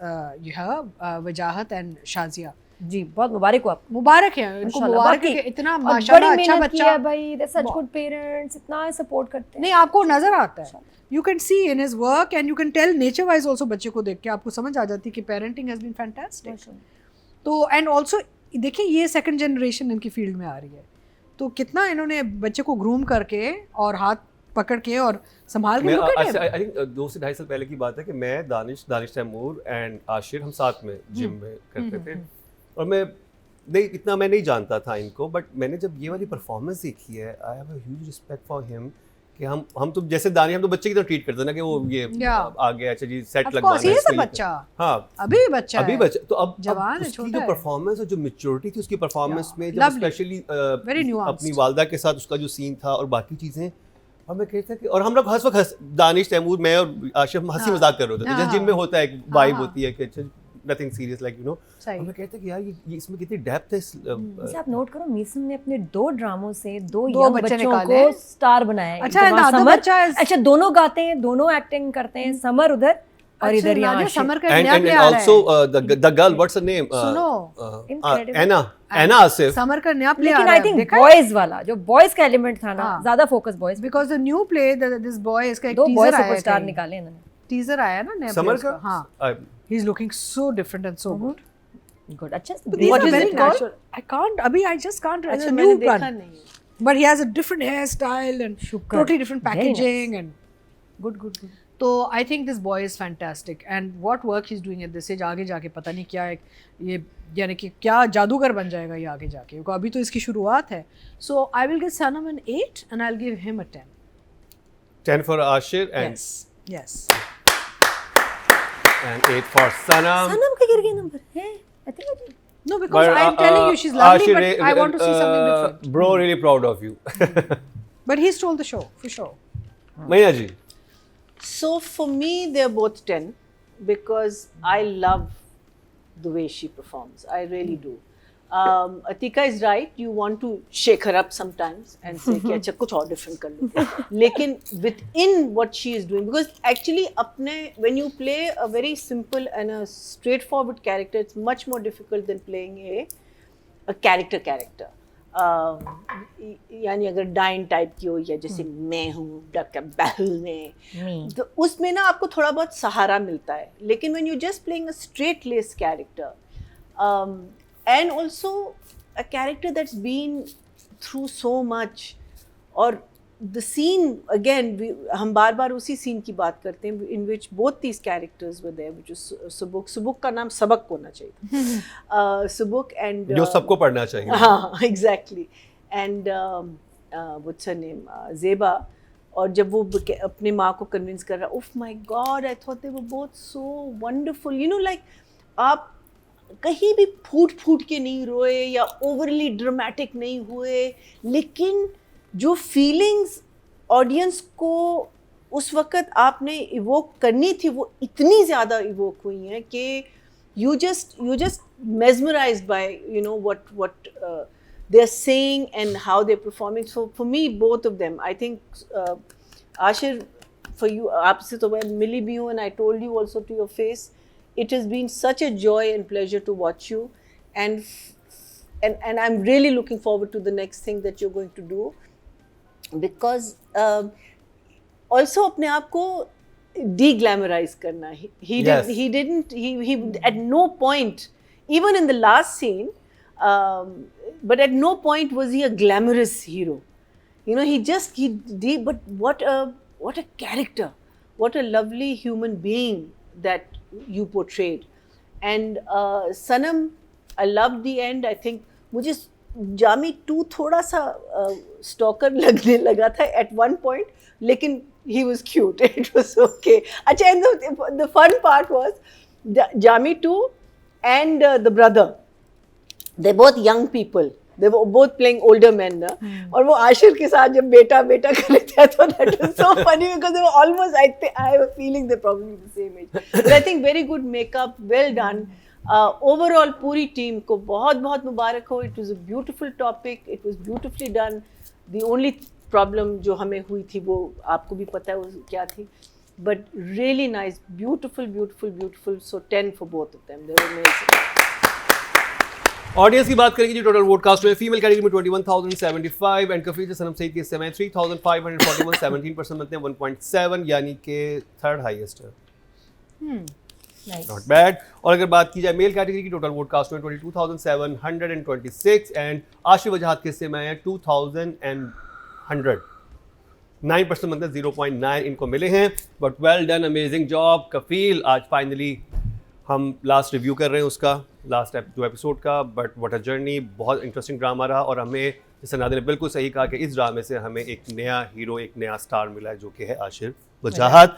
Wajahat and Shazia. जी बहुत मुबारक हो आपको। मुबारक है इनको, माशाल्लाह, मुबारक है बाकी- कि इतना और माशाल्लाह बड़ी अच्छा मेहनत की बच्चा है भाई, दे सच गुड पेरेंट्स, इतना सपोर्ट करते हैं। नहीं आपको नजर आता है, you can see in his work and you can tell nature wise also, बच्चे को देख के आपको समझ आ जाती है कि पेरेंटिंग हैज बीन फैंटास्टिक। तो एंड ऑल्सो देखिए ये सेकंड जनरेशन इनकी फील्ड में आ रही है, तो कितना इन्होंने बच्चे को ग्रूम करके और हाथ पकड़ के और संभाल के look at him. I think 2 से 2.5 साल पहले की बात है कि मैं दानिश तैमूर एंड आशिर हम साथ में जिम में करते थे, और मैं नहीं इतना मैं नहीं जानता था इनको, बट मैंने जब ये वाली परफॉर्मेंस देखी है I have a huge respect for him कि हम तो जैसे दानिश हम तो बच्चे की तरह ट्रीट करते हैं ना कि वो ये Yeah. आ गया, अच्छा जी सेट Of लगवाना course, he is a इसके लिए। बच्चा, हाँ अभी भी बच्चा अभी है। बच्चा, तो अब जवान है, उसकी छोटा जो है। परफॉर्मेंस और जो मैच्योरिटी थी उसकी परफॉर्मेंस Yeah, में, जब lovely. Specially Very nuanced. अपनी वालदा के साथ उसका जो सीन था और बाकी चीजें, और मैं कहता कि और हम लोग हर वक्त दानिश तैमूर मैं और आशिफ हंसी हाँ, मजाक कर रहे होते थे, हाँ, जैसे जिम में होता है एक हाँ, वाइब हाँ। होती है कि अच्छा nothing serious like you know, सही। और मैं कहता कि यार ये इसमें कितनी डेप्थ है इस जैसे आप नोट करो मीसन ने अपने 2 ड्रामों से 2 दो यंग बच्चे बच्चों निकाले को हैं। स्टार बनाया है। अच्छा, एक तो वहाँ and the other समर, बच्चा is- अच्छा दोनों गाते हैं, दोनों एक्टिंग करते हैं, समर उधर और अच्छा, इधर यहाँ नादिया आशिक। समर का and नया and, प्ले and आ रहा also है। the girl, what's her name, सुनो, Incredible. Anna Asif, समर का नया प्ले आ लेकिन रहा आई है, थिंक देखा है? बॉयज वाला जो बॉयज का एलिमेंट था ना, हाँ। ज्यादा focus boys, Because the new play, this boy, इसका एक 2 बॉय टीजर आया है सुपरस्टार कहीं। निकाले इन्होंने। टीजर आया ना नया समर play का उसका, हाँ, he is looking so different and so good. Good, अच्छा These What are is very it called? natural. I can't अभी I just can't अच्छा a मैंने new देखा one. नहीं। But he has a different hairstyle and शुक्र। totally different Very packaging nice. and good good good. तो I think this boy is fantastic and what work he's doing at this age, आगे जाके पता नहीं क्या है ये, यानी कि क्या जादूगर बन जाएगा ये आगे जाके, क्योंकि अभी तो इसकी शुरुआत है। So I will give Sanam an 8 and I'll give him a 10. 10 for Ashir and Yes. and 8 for Sanam. सनम के गिर गए नंबर है, I think No, because I'm telling you she's lovely, but I want to see something different. Bro, really proud of you. But he stole the show for sure. मैया जी, So for me, they're both 10 because I love the way she performs. I really do. Atika is right. You want to shake her up sometimes and say कि अच्छा कुछ और different कर लो. लेकिन within what she is doing, because actually अपने when you play a very simple and a straightforward character, it's much more difficult than playing a character. यानी अगर dine type की हो या जैसे मैं हूँ डॉक्टर बहल में, तो उसमें ना आपको थोड़ा बहुत सहारा मिलता है, लेकिन when you just playing a straight less character and also a character that's been through so much, और द सीन अगेन हम बार बार उसी सीन की बात करते हैं in which both these characters were there, which is Subuk का नाम सबक होना चाहिए, सुबुक एंड जो सबको पढ़ना चाहिए। हाँ exactly, and what's her name, Zeba, और जब वो अपने माँ को कन्विंस कर रहा, उफ my God, I thought they were both so wonderful, you know, like आप कहीं भी फूट के नहीं रोए या ओवरली ड्रामेटिक नहीं हुए, लेकिन जो फीलिंग्स ऑडियंस को उस वक्त आपने इवोक करनी थी वो इतनी ज़्यादा इवोक हुई हैं कि you just mesmerized by, you know, what they're saying and how they're performing. So for me, both of them, I think Ashir, for you, aapse to main mili bhi hu, and I told you also to your face, it has been such a joy and pleasure to watch you, and I'm really looking forward to the next thing that you're going to do, because also apne aap ko de-glamorize karna. He didn't at no point, even in the last scene, but at no point was he a glamorous hero. You know, but what a character, what a lovely human being that you portrayed. And Sanam, I loved the end. I think मुझे जामी 2 थोड़ा सा stalker लगने लगा था at one point, लेकिन he was cute. It was okay. Achha, and the fun part was Jami 2 and the brother. They're both young people. They were both playing older men. Na? और वो आशिर के साथ जब बेटा कर रहे थे, तो that was so funny because they were almost, I have a feeling they're probably the same age. But I think very good makeup, well done. Overall पूरी टीम को बहुत बहुत मुबारक हो. It was a beautiful topic. It was beautifully done. The only problem जो हमें हुई थी वो आपको भी पता है वो क्या थी, but really nice, beautiful. So 10 for both of them, they were amazing. Audience की बात करेंगे जी, टोटल वोट कास्ट में फीमेल कैटेगरी में 21,075 एंड कफील सनम सईद के समय 3,541, 17% बनते हैं 1.7, यानी कि थर्ड हाईएस्ट है. Not bad. और अगर बात की जाए मेल कैटेगरी की, टोटल वोट कास्ट में 22,726 एंड आशिफ वजाहत के समय है 2,100, 9% मतलब 0.9 इनको मिले हैं. But well done, amazing job Kafeel. आज फाइनली हम लास्ट रिव्यू कर रहे हैं उसका, लास्ट 2 एपिसोड का. बट व्हाट अ जर्नी, बहुत इंटरेस्टिंग ड्रामा रहा. और हमें, जैसे नादिर ने बिल्कुल सही कहा कि इस ड्रामे से हमें एक नया हीरो, एक नया स्टार मिला है, जो कि है आशिफ वजाहत.